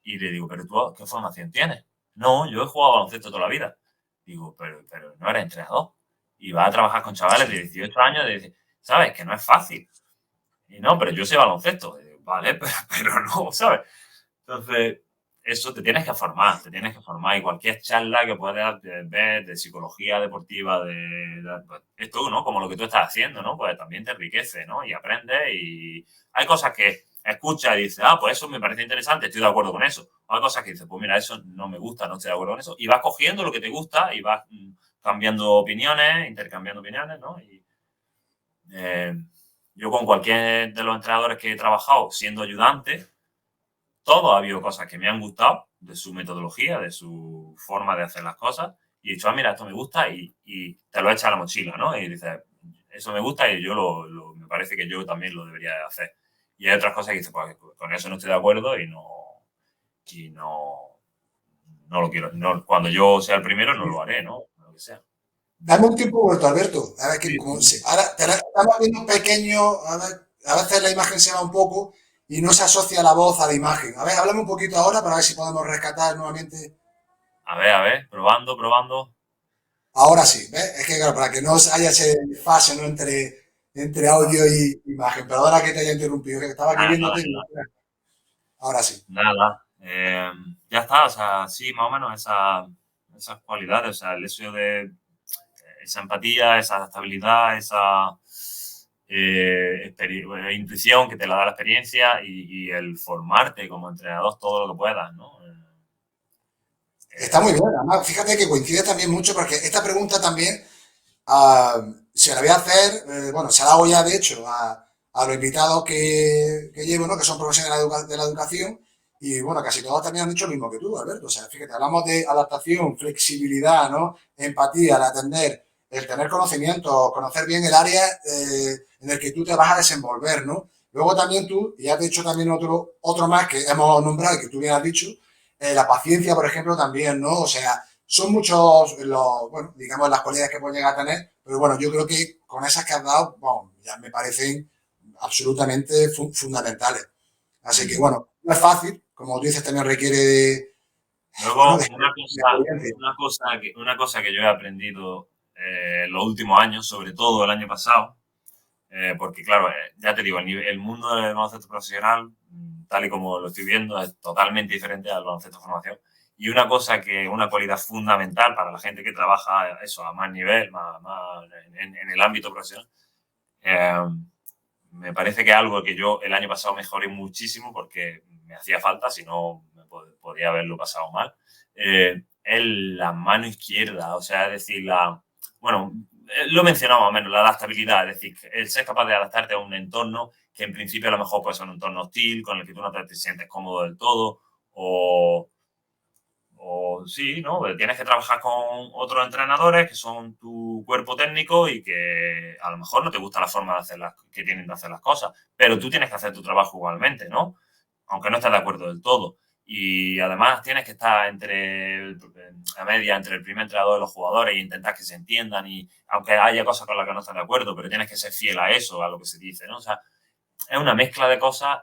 Y le digo, ¿pero tú qué formación tienes? No, yo he jugado baloncesto toda la vida. Digo, pero no eres entrenador. Y vas a trabajar con chavales de 18 años, ¿sabes? Que no es fácil. Y no, pero yo sé baloncesto. Digo, vale, pero no, ¿sabes? Entonces, eso te tienes que formar. Y cualquier charla que puedas ver de psicología deportiva, pues, esto, ¿no? Como lo que tú estás haciendo, ¿no? Pues también te enriquece, ¿no? Y aprendes y hay cosas que escuchas y dices, pues eso me parece interesante, estoy de acuerdo con eso. O hay cosas que dices, pues mira, eso no me gusta, no estoy de acuerdo con eso. Y vas cogiendo lo que te gusta y vas cambiando opiniones, intercambiando opiniones, ¿no? Y yo con cualquier de los entrenadores que he trabajado siendo ayudante, todo ha habido cosas que me han gustado de su metodología, de su forma de hacer las cosas. Y he dicho, mira, esto me gusta y te lo echa a la mochila, ¿no? Y dices, eso me gusta y me parece que yo también lo debería hacer. Y hay otras cosas que dices, pues con eso no estoy de acuerdo y no lo quiero. No, cuando yo sea el primero no lo haré, ¿no? Lo que sea. Dame un tiempo vuelto, Alberto. A ver, ahora estamos viendo un pequeño, a veces la imagen se va un poco y no se asocia la voz a la imagen. A ver, háblame un poquito ahora para ver si podemos rescatar nuevamente. A ver, probando. Ahora sí, ¿ves? Es que claro, para que no haya ese fase, ¿no? entre audio y imagen. Perdona que te haya interrumpido, que estaba aquí viéndote. Ahora sí. Nada. Ya está, o sea, sí, más o menos esas cualidades, o sea, el hecho de esa empatía, esa adaptabilidad, esa intuición que te la da la experiencia y el formarte como entrenador todo lo que puedas, ¿no? Está muy bien, además, fíjate que coincide también mucho porque esta pregunta también se la voy a hacer, bueno, se la hago ya de hecho a los invitados que llevo, ¿no? Que son profesionales de la educación y bueno, casi todos también han dicho lo mismo que tú, Alberto. O sea, fíjate, hablamos de adaptación, flexibilidad, ¿no? Empatía, el atender, el tener conocimiento, conocer bien el área en el que tú te vas a desenvolver, ¿no? Luego también tú, y has dicho también otro más que hemos nombrado y que tú bien has dicho, la paciencia, por ejemplo, también, ¿no? O sea, son muchos los, bueno, digamos, las cualidades que pueden llegar a tener, pero bueno, yo creo que con esas que has dado, bueno, ya me parecen absolutamente fundamentales. Así que, Mm. bueno, no es fácil, como tú dices, también requiere de, bueno, Luego, de experiencia. una cosa que yo he aprendido los últimos años, sobre todo el año pasado, porque claro, ya te digo, el mundo del baloncesto profesional, tal y como lo estoy viendo, es totalmente diferente al baloncesto de formación. Y una cualidad fundamental para la gente que trabaja eso a más nivel, más en el ámbito profesional, eh, me parece que es algo que yo el año pasado mejoré muchísimo porque me hacía falta, si no podía haberlo pasado mal. Es la mano izquierda, o sea, es decir, bueno, lo he mencionado más o menos, la adaptabilidad, es decir, el ser capaz de adaptarte a un entorno que en principio a lo mejor puede ser un entorno hostil, con el que tú no te sientes cómodo del todo, o, o sí, ¿no? Tienes que trabajar con otros entrenadores que son tu cuerpo técnico y que a lo mejor no te gusta la forma de que tienen de hacer las cosas, pero tú tienes que hacer tu trabajo igualmente, ¿no? Aunque no estés de acuerdo del todo. Y además tienes que estar a media entre el primer entrenador y los jugadores e intentar que se entiendan y aunque haya cosas con las que no estás de acuerdo, pero tienes que ser fiel a eso, a lo que se dice, ¿no? O sea, es una mezcla de cosas,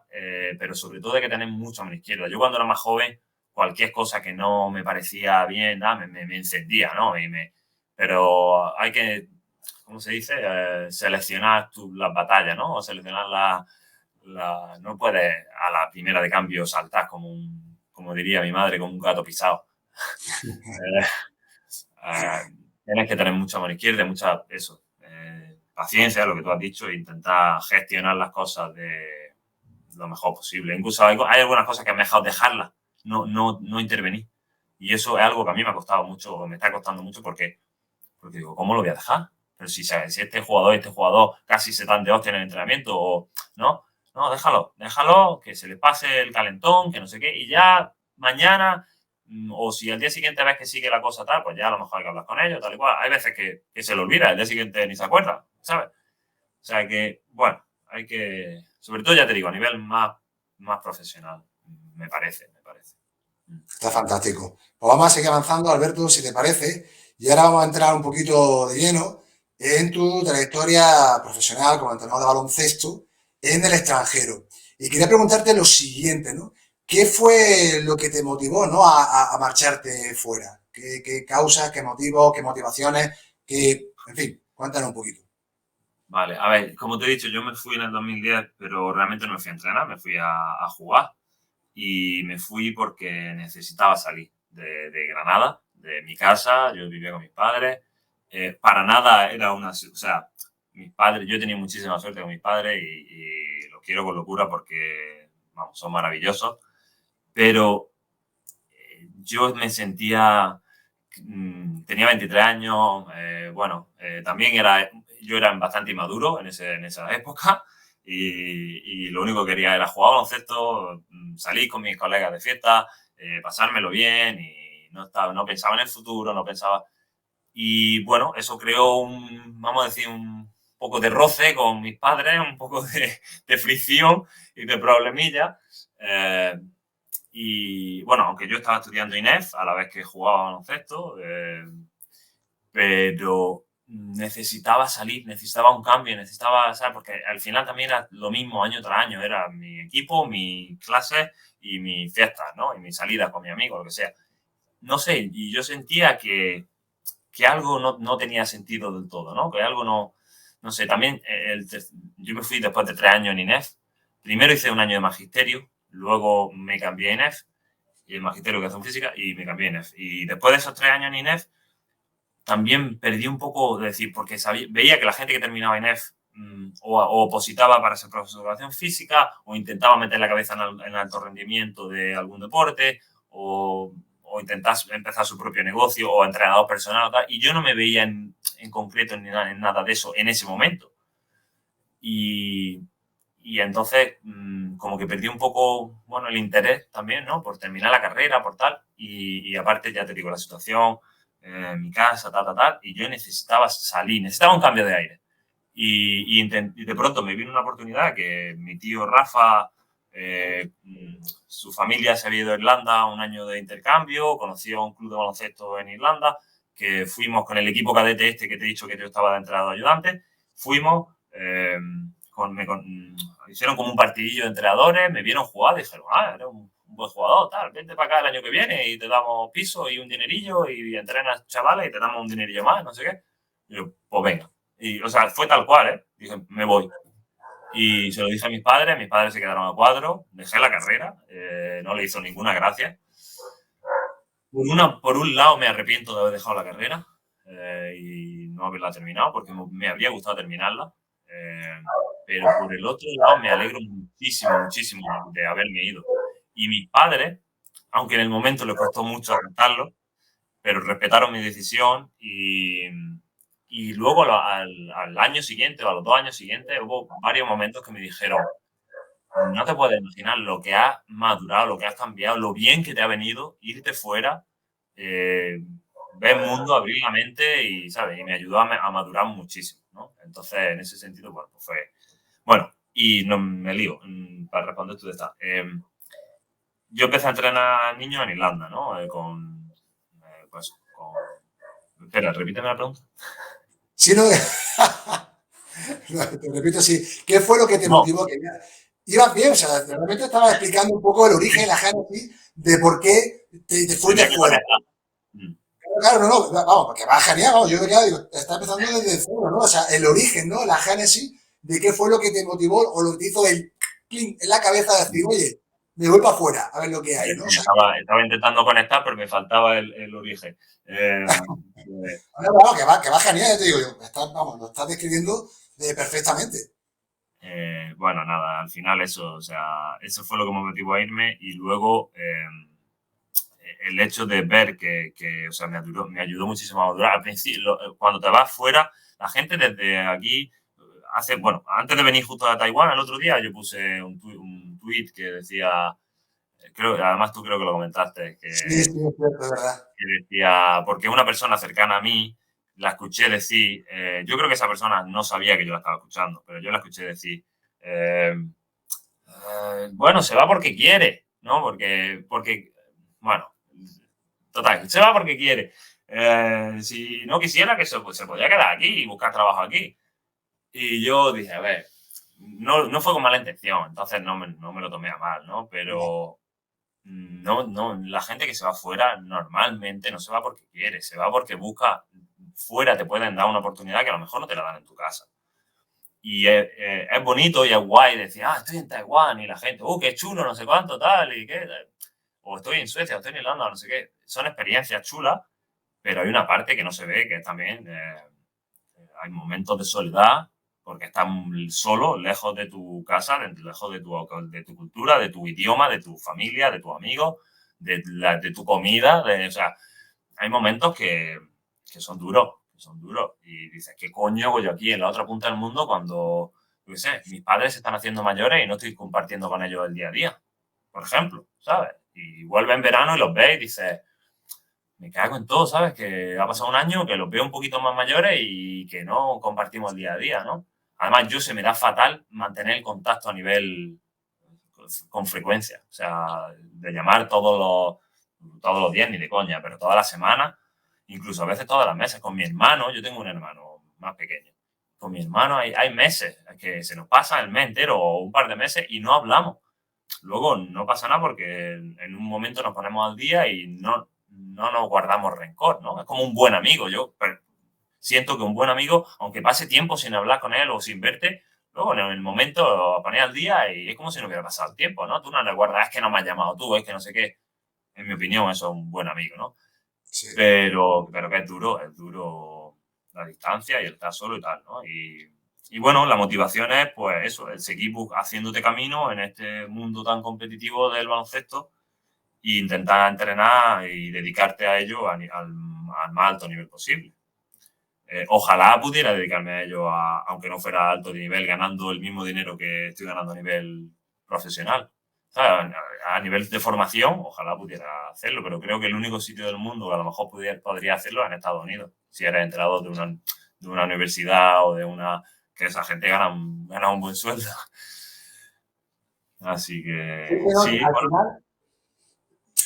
pero sobre todo hay que tener mucha mano izquierda. Yo cuando era más joven, cualquier cosa que no me parecía bien, me encendía, ¿no? Pero hay que, ¿cómo se dice? Seleccionar las batallas, ¿no? O seleccionar no puedes a la primera de cambio saltar como diría mi madre, como un gato pisado. Eh, eh, Tienes que tener mucha mano izquierda, paciencia, lo que tú has dicho, e intentar gestionar las cosas de lo mejor posible. Incluso hay algunas cosas que me he dejado dejarlas, no intervenir. Y eso es algo que a mí me ha costado mucho, o me está costando mucho, porque digo, ¿cómo lo voy a dejar? Pero si este jugador casi se dan de hostia en el entrenamiento, o no, no, déjalo, que se le pase el calentón, que no sé qué, y ya mañana, o si al día siguiente ves que sigue la cosa tal, pues ya a lo mejor hay que hablar con ellos, tal y cual. Hay veces que se le olvida, el día siguiente ni se acuerda, ¿sabes? O sea que, bueno, sobre todo ya te digo, a nivel más profesional, me parece. Está fantástico. Pues vamos a seguir avanzando, Alberto, si te parece, y ahora vamos a entrar un poquito de lleno en tu trayectoria profesional como entrenador de baloncesto en el extranjero. Y quería preguntarte lo siguiente, ¿no? ¿Qué fue lo que te motivó, ¿no? a marcharte fuera? ¿Qué causas, qué motivos, qué motivaciones? En fin, cuéntanos un poquito. Vale, a ver, como te he dicho, yo me fui en el 2010, pero realmente no me fui a entrenar, me fui a jugar. Y me fui porque necesitaba salir de Granada, de mi casa, yo vivía con mis padres. Para nada era o sea, mis padres, yo he tenido muchísima suerte con mis padres y los quiero con locura porque, vamos, son maravillosos. Pero yo me sentía, tenía 23 años, bueno, también yo era bastante inmaduro en esa época y lo único que quería era jugar baloncesto, salir con mis colegas de fiesta, pasármelo bien y no pensaba en el futuro, no pensaba... Y bueno, eso creó vamos a decir, un poco de roce con mis padres, un poco de fricción y de problemilla. Eh, y bueno, aunque yo estaba estudiando INEF a la vez que jugaba baloncesto, pero necesitaba salir, necesitaba un cambio, ¿sabes? Porque al final también era lo mismo año tras año, era mi equipo, mi clase y mis fiestas, ¿no? Y mis salidas con mi amigo, lo que sea. No sé, y yo sentía que algo no tenía sentido del todo, ¿no? Que algo no sé, también yo me fui después de 3 años en INEF. Primero hice un año de magisterio, luego me cambié a INEF y el magisterio de educación física y me cambié a INEF. Y después de esos 3 años en INEF, también perdí un poco de decir, porque veía que la gente que terminaba INEF o opositaba para ser profesor de educación física o intentaba meter la cabeza en alto rendimiento de algún deporte o intentar empezar su propio negocio o entrenador personal o tal, y yo no me veía en concreto en nada de eso en ese momento. Y, y entonces, como que perdí un poco, bueno, el interés también, ¿no? Por terminar la carrera, por tal. Y aparte, ya te digo, la situación en mi casa, tal. Y yo necesitaba salir, necesitaba un cambio de aire. Y de pronto me vino una oportunidad que mi tío Rafa, su familia se había ido a Irlanda un año de intercambio, conoció a un club de baloncesto en Irlanda, que fuimos con el equipo cadete este que te he dicho que yo estaba de entrenador ayudante, fuimos, hicieron como un partidillo de entrenadores, me vieron jugar, dijeron, eres un buen jugador, tal, vente para acá el año que viene y te damos piso y un dinerillo y entrenas chavales y te damos un dinerillo más, no sé qué. Y yo, pues venga. Y, o sea, fue tal cual, ¿eh? Dije, me voy. Y se lo dije a mis padres se quedaron a cuadro, dejé la carrera, no le hizo ninguna gracia. Por un lado me arrepiento de haber dejado la carrera y no haberla terminado, porque me habría gustado terminarla. Pero por el otro lado me alegro muchísimo, muchísimo de haberme ido. Y mis padres, aunque en el momento les costó mucho aceptarlo, pero respetaron mi decisión y luego al año siguiente o a los 2 años siguientes hubo varios momentos que me dijeron, no te puedes imaginar lo que has madurado, lo que has cambiado, lo bien que te ha venido irte fuera, ver el mundo, abrir la mente y, ¿sabes? Y me ayudó a madurar muchísimo, ¿no? Entonces, en ese sentido, bueno, pues fue... Bueno, y no me lío para responder tú de esta. Yo empecé a entrenar niños en Irlanda, ¿no? Pues, Espera, repíteme la pregunta. Si no, no, te repito, sí. ¿Qué fue lo que te motivó? Que ibas bien, o sea, realmente estabas explicando un poco el origen de la Genesis, de por qué te fuiste fuera. Claro, no, vamos, porque va genial, vamos, yo ya digo, está empezando desde cero, ¿no? O sea, el origen, ¿no? La génesis de qué fue lo que te motivó o lo que te hizo el clic en la cabeza de decir, oye, me voy para afuera a ver lo que hay, ¿no? O sea, estaba intentando conectar, pero me faltaba el origen. bueno, que va genial, ya te digo yo, vamos, lo estás describiendo perfectamente. Bueno, nada, al final eso, o sea, eso fue lo que me motivó a irme y luego el hecho de ver o sea, me ayudó muchísimo a madurar. Al principio, cuando te vas fuera, la gente desde aquí bueno, antes de venir justo a Taiwán, el otro día yo puse un tweet que decía, además tú creo que lo comentaste, Sí, sí, es cierto, es verdad. que decía, porque una persona cercana a mí la escuché decir, yo creo que esa persona no sabía que yo la estaba escuchando, pero yo la escuché decir, bueno, se va porque quiere, ¿no? Bueno, total, se va porque quiere. Si no quisiera, que pues, se podía quedar aquí y buscar trabajo aquí. Y yo dije, a ver, no fue con mala intención, entonces no me lo tomé a mal, ¿no? Pero no, la gente que se va fuera normalmente no se va porque quiere, se va porque busca, fuera te pueden dar una oportunidad que a lo mejor no te la dan en tu casa. Y es bonito y es guay decir, estoy en Taiwán y la gente, qué chulo, no sé cuánto, tal, y qué. O estoy en Suecia, o estoy en Irlanda, no sé qué. Son experiencias chulas, pero hay una parte que no se ve, que también hay momentos de soledad, porque estás solo, lejos de tu casa, lejos de tu cultura, de tu idioma, de tu familia, de tus amigos, de tu comida. O sea, hay momentos que son duros, Y dices, ¿qué coño hago yo aquí en la otra punta del mundo cuando, yo qué sé, mis padres se están haciendo mayores y no estoy compartiendo con ellos el día a día? Por ejemplo, ¿sabes? Y vuelve en verano y los ves y dices, me cago en todo, ¿sabes? Que ha pasado un año, que los veo un poquito más mayores y que no compartimos el día a día, ¿no? Además, yo se me da fatal mantener el contacto a nivel con frecuencia. O sea, de llamar todos los días, ni de coña, pero toda la semana, incluso a veces todas las meses. Con mi hermano, yo tengo un hermano más pequeño. Con mi hermano hay meses que se nos pasa el mes entero o un par de meses y no hablamos. Luego no pasa nada porque en un momento nos ponemos al día y no nos guardamos rencor, ¿no? Es como un buen amigo. Yo siento que un buen amigo, aunque pase tiempo sin hablar con él o sin verte, luego en el momento lo pones al día y es como si no hubiera pasado el tiempo, ¿no? Tú no le guardas, es que no me has llamado tú, es que no sé qué. En mi opinión, eso es un buen amigo, ¿no? Sí. Pero que es duro la distancia y el estar solo y tal, ¿no? Y bueno, la motivación es, pues eso, el seguir haciéndote camino en este mundo tan competitivo del baloncesto e intentar entrenar y dedicarte a ello al más alto nivel posible. Ojalá pudiera dedicarme a ello, aunque no fuera alto de nivel, ganando el mismo dinero que estoy ganando a nivel profesional. ¿Sabes? A nivel de formación, ojalá pudiera hacerlo, pero creo que el único sitio del mundo que a lo mejor podría hacerlo es en Estados Unidos, si eres entrenador de una universidad o de una que esa gente gana un buen sueldo. Así Sí, que pero sí, al bueno, final,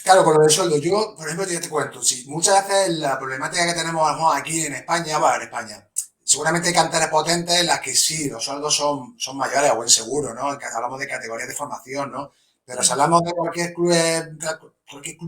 claro, con lo del sueldo, yo, por ejemplo, ya te cuento, sí, muchas veces la problemática que tenemos a lo mejor aquí en España, bueno, en España, seguramente hay canteras potentes en las que sí, los sueldos son mayores a buen seguro, ¿no? Hablamos de categorías de formación, ¿no? Pero si hablamos de cualquier club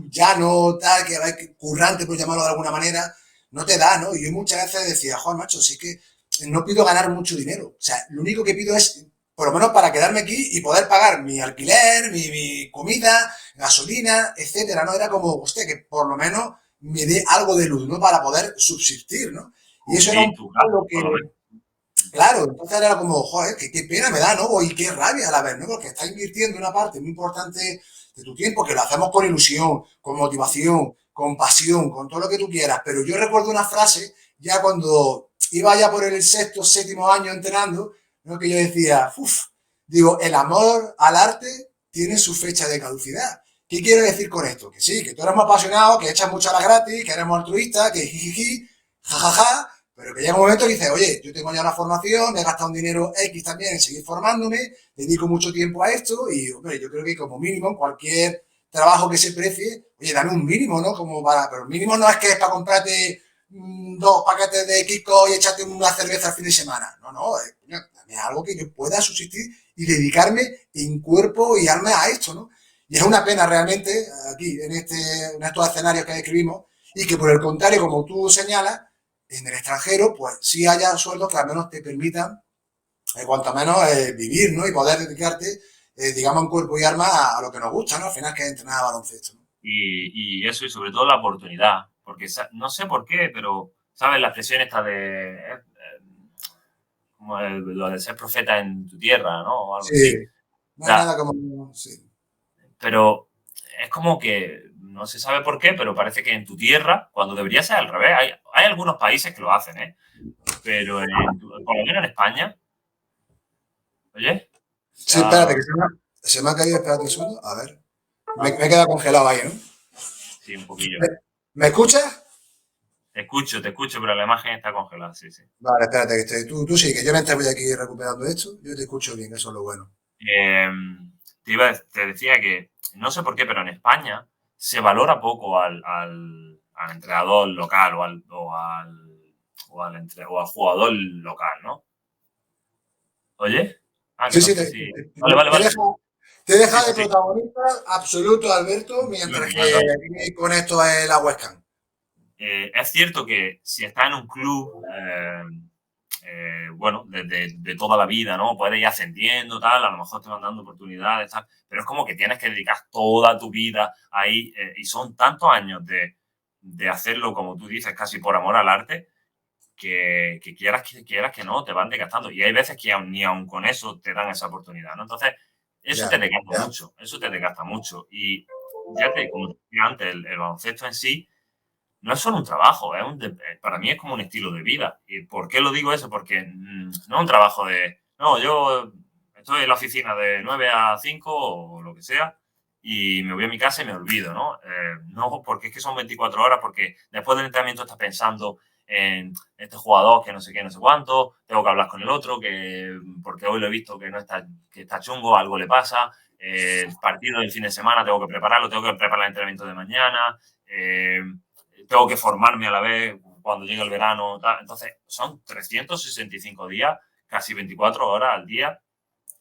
llano, tal, que currante, por llamarlo de alguna manera, no te da, ¿no? Y yo muchas veces decía, joder, macho, si es que no pido ganar mucho dinero. O sea, lo único que pido es, por lo menos para quedarme aquí y poder pagar mi alquiler, mi comida, gasolina, etcétera, ¿no? Era como, hostia, que por lo menos me dé algo de luz, ¿no? Para poder subsistir, ¿no? Y eso era un cubrir tu poco gasto, lo por lo menos. que, claro, entonces era como, joder, qué pena me da, ¿no? Y qué rabia a la vez, ¿no? Porque estás invirtiendo una parte muy importante de tu tiempo, que lo hacemos con ilusión, con motivación, con pasión, con todo lo que tú quieras. Pero yo recuerdo una frase, ya cuando iba ya por el sexto, séptimo año entrenando, ¿no? Que yo decía, uff, digo, el amor al arte tiene su fecha de caducidad. ¿Qué quiero decir con esto? Que sí, que tú eres muy apasionado, que echas mucho a la gratis, que eres muy altruista, que jijiji, jajaja, pero que llega un momento que dices, oye, yo tengo ya una formación, me he gastado un dinero X también en seguir formándome, dedico mucho tiempo a esto y, hombre, yo creo que como mínimo en cualquier trabajo que se precie, oye, dame un mínimo, ¿no? Como para, pero el mínimo no es que es para comprarte 2 paquetes de Kiko y echarte una cerveza al fin de semana. No, no, dame algo que yo pueda subsistir y dedicarme en cuerpo y alma a esto, ¿no? Y es una pena realmente, aquí, en estos escenarios que describimos, y que por el contrario, como tú señalas, en el extranjero, pues sí haya sueldos que al menos te permitan, cuanto menos, vivir, ¿no? Y poder dedicarte, digamos, en cuerpo y alma a lo que nos gusta, ¿no? Al final que es entrenar a baloncesto, ¿no? Y eso, y sobre todo la oportunidad. Porque no sé por qué, pero, ¿sabes? La expresión esta de como lo de ser profeta en tu tierra, ¿no? O algo así. Sí, O no hay sea, nada como... Sí, pero es como que no se sabe por qué, pero parece que en tu tierra, cuando debería ser al revés, hay algunos países que lo hacen, ¿eh? Pero por lo menos en España, oye, sí, espérate, ya, que se me ha caído, espérate un segundo, a ver. Me he quedado congelado ahí, ¿no? sí, un poquillo. ¿Me, me escuchas? Te escucho, pero la imagen está congelada, sí, sí. Vale, espérate, que tú sí, que yo mientras voy aquí recuperando esto, yo te escucho bien, eso es lo bueno. Eh, te decía que no sé por qué, pero en España se valora poco al entrenador local o al jugador local, ¿no? ¿Oye? Ah, que Sí, no sí, sé si. Vale, vale, vale. te Sí, deja sí, de sí. protagonista absoluto, Alberto, Vale, mientras que vale, vale. aquí con esto es la webcam. Es cierto que si estás en un club, bueno, de toda la vida, ¿no? Puedes ir ascendiendo, tal, a lo mejor te van dando oportunidades, tal, pero es como que tienes que dedicar toda tu vida ahí y son tantos años de hacerlo, como tú dices, casi por amor al arte, que quieras que no, te van desgastando. Y hay veces que ni aun con eso te dan esa oportunidad, ¿no? Entonces, eso te Ya, desgasta mucho, eso te desgasta mucho. Y ya como te decía antes, el baloncesto en sí no es solo un trabajo, para mí es como un estilo de vida. ¿Y por qué lo digo eso? Porque no es un trabajo de, no, yo estoy en la oficina de 9 a 5 o lo que sea y me voy a mi casa y me olvido, ¿no? No, porque es que son 24 horas, porque después del entrenamiento estás pensando en este jugador que no sé qué, no sé cuánto, tengo que hablar con el otro, porque hoy lo he visto que no está, que está chungo, algo le pasa, el partido del fin de semana tengo que prepararlo, tengo que preparar el entrenamiento de mañana, tengo que formarme a la vez cuando llegue el verano. Tal. Entonces, son 365 días, casi 24 horas al día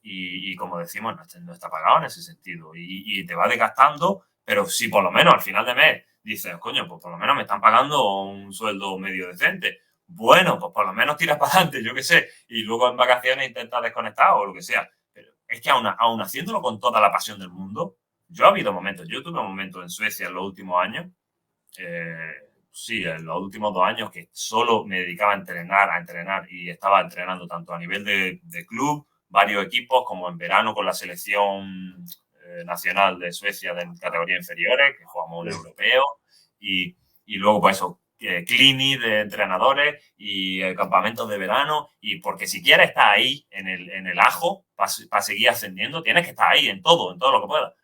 y como decimos, no está pagado en ese sentido. Y te va desgastando, pero si por lo menos al final de mes dices, coño, pues por lo menos me están pagando un sueldo medio decente. Bueno, pues por lo menos tiras para adelante, yo qué sé, y luego en vacaciones intentas desconectar o lo que sea. Pero es que aún haciéndolo con toda la pasión del mundo, yo tuve momentos en Suecia en los últimos años eh, sí, en los últimos 2 años que solo me dedicaba a entrenar y estaba entrenando tanto a nivel de club, varios equipos, como en verano con la selección nacional de Suecia de categorías inferiores, que jugamos un europeo, y luego pues eso, clinic de entrenadores y campamentos de verano, y porque si quieres estar ahí en el ajo para seguir ascendiendo, tienes que estar ahí en todo lo que puedas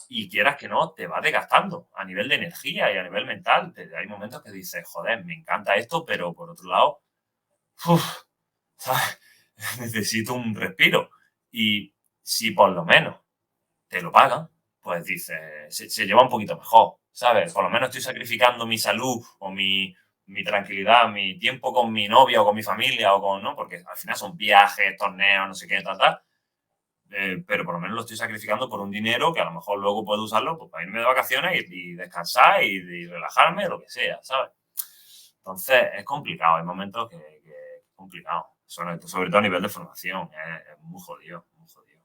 y quieras que no, te va desgastando a nivel de energía y a nivel mental. Hay momentos que dices, joder, me encanta esto, pero por otro lado, uf, ¿sabes? necesito un respiro. Y si por lo menos te lo pagan, pues dices, se lleva un poquito mejor, ¿sabes? Por lo menos estoy sacrificando mi salud o mi tranquilidad, mi tiempo con mi novia o con mi familia o con, ¿no? Porque al final son viajes, torneos, no sé qué, tal. Pero por lo menos lo estoy sacrificando por un dinero que a lo mejor luego puedo usarlo pues, para irme de vacaciones y descansar y relajarme, lo que sea, ¿sabes? Entonces es complicado, hay momentos que es complicado, sobre todo a nivel de formación, es muy jodido, muy jodido.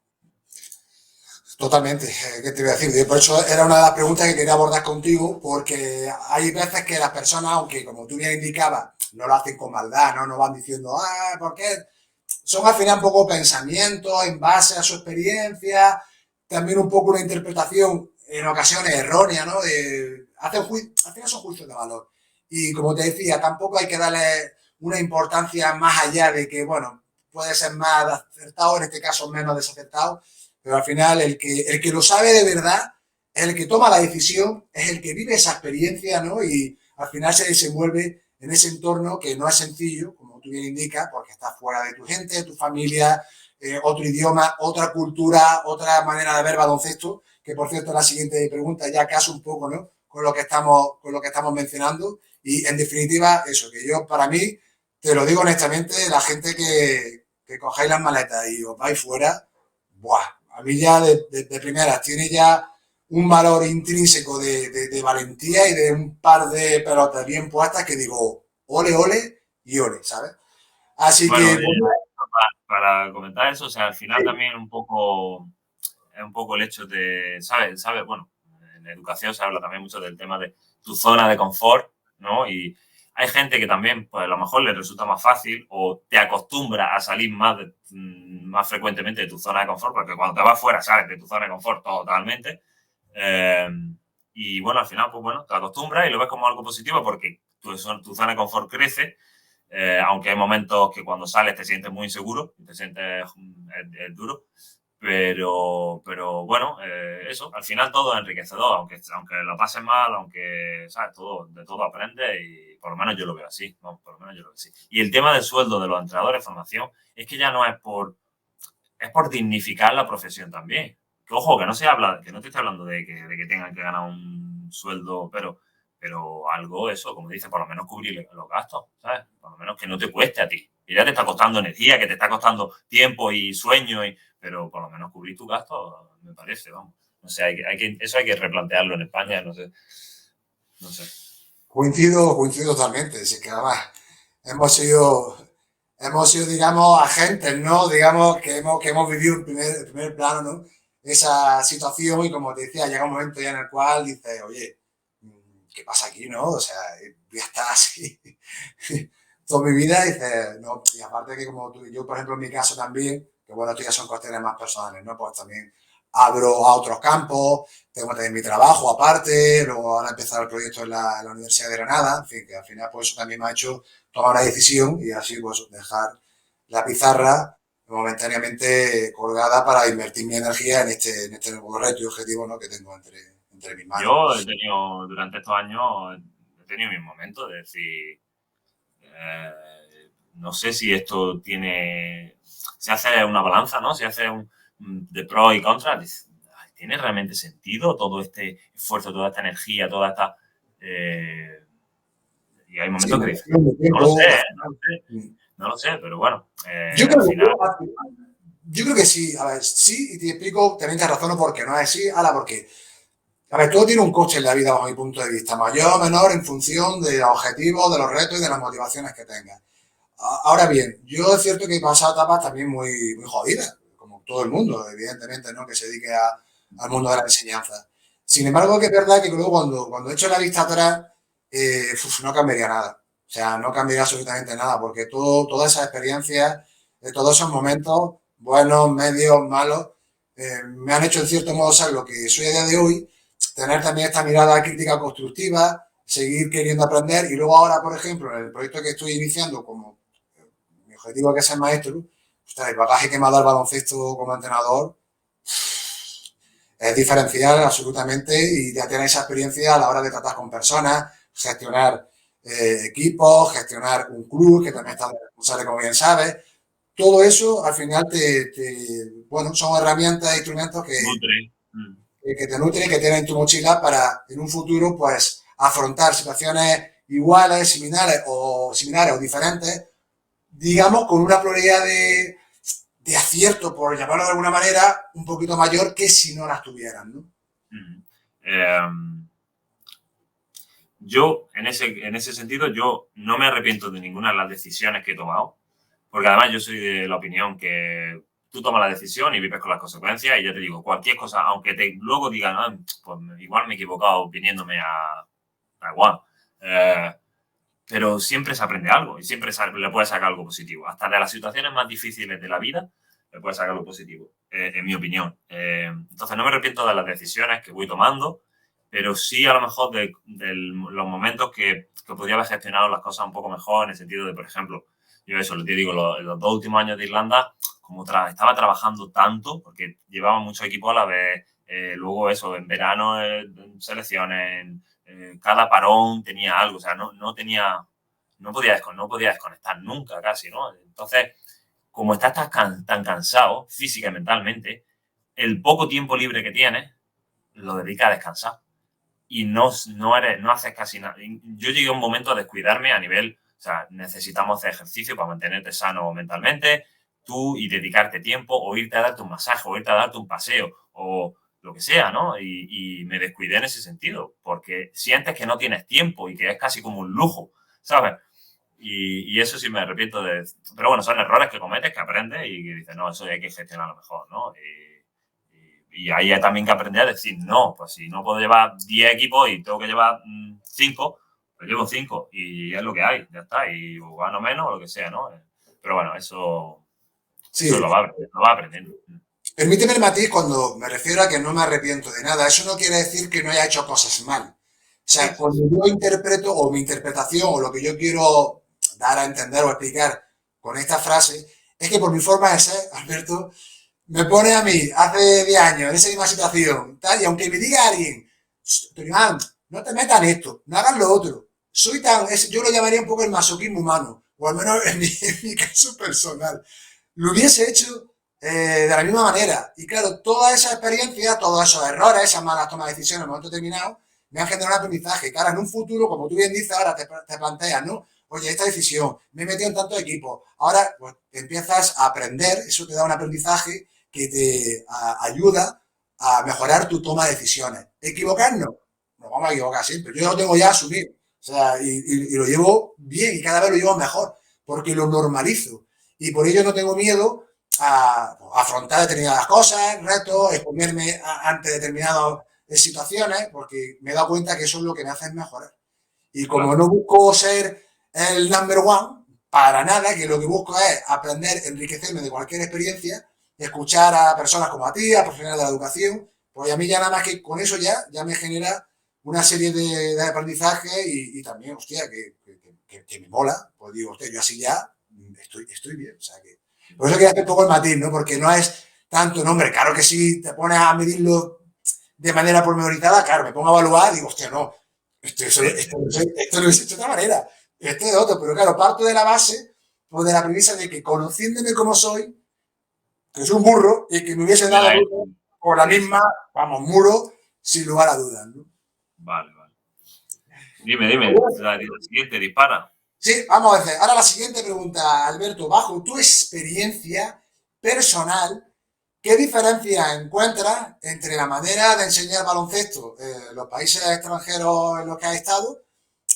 Totalmente, ¿qué te voy a decir? Por eso era una de las preguntas que quería abordar contigo, porque hay veces que las personas, aunque como tú bien indicabas, no lo hacen con maldad, ¿no? No van diciendo, ¿por qué? Son al final un poco pensamientos en base a su experiencia, también un poco una interpretación en ocasiones errónea, ¿no? Al final son juicios de valor. Y como te decía, tampoco hay que darle una importancia más allá de que, bueno, puede ser más acertado, en este caso menos desacertado, pero al final el que lo sabe de verdad es el que toma la decisión, es el que vive esa experiencia, ¿no? Y al final se desenvuelve en ese entorno que no es sencillo, como tú bien indicas, porque estás fuera de tu gente, de tu familia, otro idioma, otra cultura, otra manera de ver baloncesto, que por cierto la siguiente pregunta ya casa un poco, ¿no? Con lo que estamos mencionando. Y en definitiva, eso, que yo para mí, te lo digo honestamente, la gente que cojáis las maletas y os vais fuera, ¡buah! A mí ya de primeras tiene ya un valor intrínseco de valentía y de un par de pelotas bien puestas que digo, ole, ole y ole, ¿sabes? Así Bueno, que, bueno, para comentar eso, o sea, al final sí, también es un poco el hecho de, ¿sabes? Bueno, en educación se habla también mucho del tema de tu zona de confort, ¿no? Y hay gente que también, pues a lo mejor le resulta más fácil o te acostumbra a salir más frecuentemente de tu zona de confort, porque cuando te vas fuera sales de tu zona de confort totalmente. Eh, y bueno, al final, pues bueno, te acostumbras y lo ves como algo positivo porque tu zona de confort crece. Aunque hay momentos que cuando sales te sientes muy inseguro, te sientes es duro, pero bueno, eso, al final todo es enriquecedor, aunque lo pases mal, aunque, ¿sabes? De todo aprendes y por lo menos yo lo veo así, vamos, por lo menos yo lo veo así. Y el tema del sueldo de los entrenadores de formación es que ya no es por dignificar la profesión también. Que ojo, que no se habla, que no te estoy hablando de que tengan que ganar un sueldo, pero algo eso, como dice, por lo menos cubrir los gastos, ¿sabes? Por lo menos que no te cueste a ti. Y ya te está costando energía, que te está costando tiempo y sueño, pero por lo menos cubrir tus gastos, me parece, vamos. No sé, eso hay que replantearlo en España, no sé. No sé. coincido totalmente. Es que además hemos sido, hemos sido, digamos, agentes, ¿no? Digamos que hemos vivido el primer plano, ¿no? Esa situación y como te decía, llega un momento ya en el cual dices, oye, ¿qué pasa aquí, no? O sea, voy a estar así toda mi vida y dices, no, y aparte que como tú y yo, por ejemplo, en mi caso también, que bueno, esto ya son cuestiones más personales, ¿no? Pues también abro a otros campos, tengo también mi trabajo aparte, luego ahora empezar el proyecto en la Universidad de Granada, en fin, que al final pues eso también me ha hecho tomar una decisión y así pues dejar la pizarra momentáneamente colgada para invertir mi energía en este nuevo reto y objetivo, ¿no? Que tengo entre mis manos. Yo he tenido, durante estos años, he tenido mis momentos de decir, eh, no sé si esto se hace una balanza, ¿no? Se hace de pros y contras. ¿Tiene realmente sentido todo este esfuerzo, toda esta energía, toda esta... y hay Sí, momentos que dices, de no lo sé, tiempo. no lo sé, pero bueno, Yo al creo que final... yo creo que sí, a ver, sí, y te explico, también te razono por qué no es así, ala, porque, a ver, todo tiene un coste en la vida, bajo mi punto de vista, mayor o menor en función de los objetivos, de los retos y de las motivaciones que tengas. Ahora bien, yo es cierto que he pasado etapas también muy jodidas, como todo el mundo, evidentemente, ¿no? Que se dedique al mundo de la enseñanza. Sin embargo, que es verdad que luego cuando he hecho la vista atrás, no cambiaría nada. O sea, no cambiaría absolutamente nada, porque todas esas experiencias, todos esos momentos, buenos, medios, malos, me han hecho en cierto modo ser lo que soy a día de hoy, tener también esta mirada crítica constructiva, seguir queriendo aprender y luego ahora, por ejemplo, en el proyecto que estoy iniciando como mi objetivo es que sea maestro, el bagaje que me ha dado el baloncesto como entrenador es diferencial absolutamente y ya tienes esa experiencia a la hora de tratar con personas, gestionar equipos, gestionar un club que también está responsable, como bien sabes. todo eso al final bueno, son herramientas e instrumentos Nutre. que te nutren y que tienes en tu mochila para en un futuro pues afrontar situaciones iguales, similares o diferentes, digamos, con una probabilidad de acierto, por llamarlo de alguna manera, un poquito mayor que si no las tuvieran, ¿no? Yo, en ese sentido, yo no me arrepiento de ninguna de las decisiones que he tomado, porque además yo soy de la opinión que tú tomas la decisión y vives con las consecuencias y ya te digo, cualquier cosa, aunque luego digan, ah, pues igual me he equivocado viniéndome a igual, pero siempre se aprende algo y siempre le puedes sacar algo positivo. Hasta de las situaciones más difíciles de la vida le puedes sacar algo positivo, en mi opinión. Entonces no me arrepiento de las decisiones que voy tomando, pero sí a lo mejor de los momentos que podría haber gestionado las cosas un poco mejor, en el sentido de, por ejemplo, yo eso, te digo, los 2 últimos años de Irlanda, como estaba trabajando tanto, porque llevaba muchos equipos a la vez, luego eso, en verano, selecciones, cada parón tenía algo, o sea, no podía desconectar nunca casi, ¿no? Entonces, como estás tan cansado física y mentalmente, el poco tiempo libre que tienes lo dedicas a descansar y no haces casi nada. Yo llegué a un momento a descuidarme a nivel, o sea, necesitamos hacer ejercicio para mantenerte sano mentalmente, tú y dedicarte tiempo, o irte a darte un masaje, o irte a darte un paseo, o lo que sea, ¿no? Y me descuidé en ese sentido, porque sientes que no tienes tiempo y que es casi como un lujo, ¿sabes? Y eso sí me arrepiento de... Pero bueno, son errores que cometes, que aprendes y que dices, no, eso hay que gestionarlo mejor, ¿no? Y ahí hay también que aprender a decir, no, pues si no puedo llevar 10 equipos y tengo que llevar 5, pues llevo 5 y es lo que hay, ya está, y o gano menos o lo que sea, ¿no? Pero bueno, eso Sí, lo va aprendiendo. permíteme el matiz cuando me refiero a que no me arrepiento de nada. Eso no quiere decir que no haya hecho cosas mal. O Sí, sea, sí, cuando sí. yo interpreto o mi interpretación o lo que yo quiero dar a entender o explicar con esta frase es que por mi forma de ser, Alberto, me pone a mí hace 10 años en esa misma situación, tal, y aunque me diga alguien, Iván, no te metas en esto, no hagas lo otro. Yo lo llamaría un poco el masoquismo humano, o al menos en mi caso personal. Lo hubiese hecho de la misma manera. Y claro, toda esa experiencia, todos esos errores, esas malas tomas de decisiones en el momento determinado, me han generado un aprendizaje. Que ahora en un futuro, como tú bien dices, ahora te planteas, ¿no? Oye, esta decisión, me he metido en tantos equipos. Ahora, pues, te empiezas a aprender, eso te da un aprendizaje que te ayuda a mejorar tu toma de decisiones. ¿Equivocarnos? Nos vamos a equivocar siempre. Yo lo tengo ya asumido. O sea, y lo llevo bien y cada vez lo llevo mejor, porque lo normalizo. Y por ello no tengo miedo a afrontar determinadas cosas, retos, exponerme ante determinadas situaciones, porque me he dado cuenta que eso es lo que me hace mejorar. Y como Claro, no busco ser el number one, para nada, que lo que busco es aprender, enriquecerme de cualquier experiencia, escuchar a personas como a ti, a profesionales de la educación, pues a mí ya nada más que con eso ya me genera una serie de aprendizajes y también, hostia, que me mola, pues digo, hostia, yo así ya estoy bien, o sea que... Por eso quería hacer un poco el matiz, ¿no? Porque no es tanto, no, hombre, claro que si te pones a medirlo de manera pormenorizada, claro, me pongo a evaluar y digo, hostia, no, sí, sí. esto lo hubiese hecho de otra manera, esto de otro, pero claro, parto de la base o de la premisa de que conociéndome como soy, que soy un burro y que me hubiese dado Ya, por la sí, sí. misma, vamos, muro, sin lugar a dudas, ¿no? Vale, vale. Dime, la siguiente, dispara. Sí, vamos a ver. Ahora la siguiente pregunta, Alberto. Bajo tu experiencia personal, ¿qué diferencia encuentras entre la manera de enseñar baloncesto en los países extranjeros en los que has estado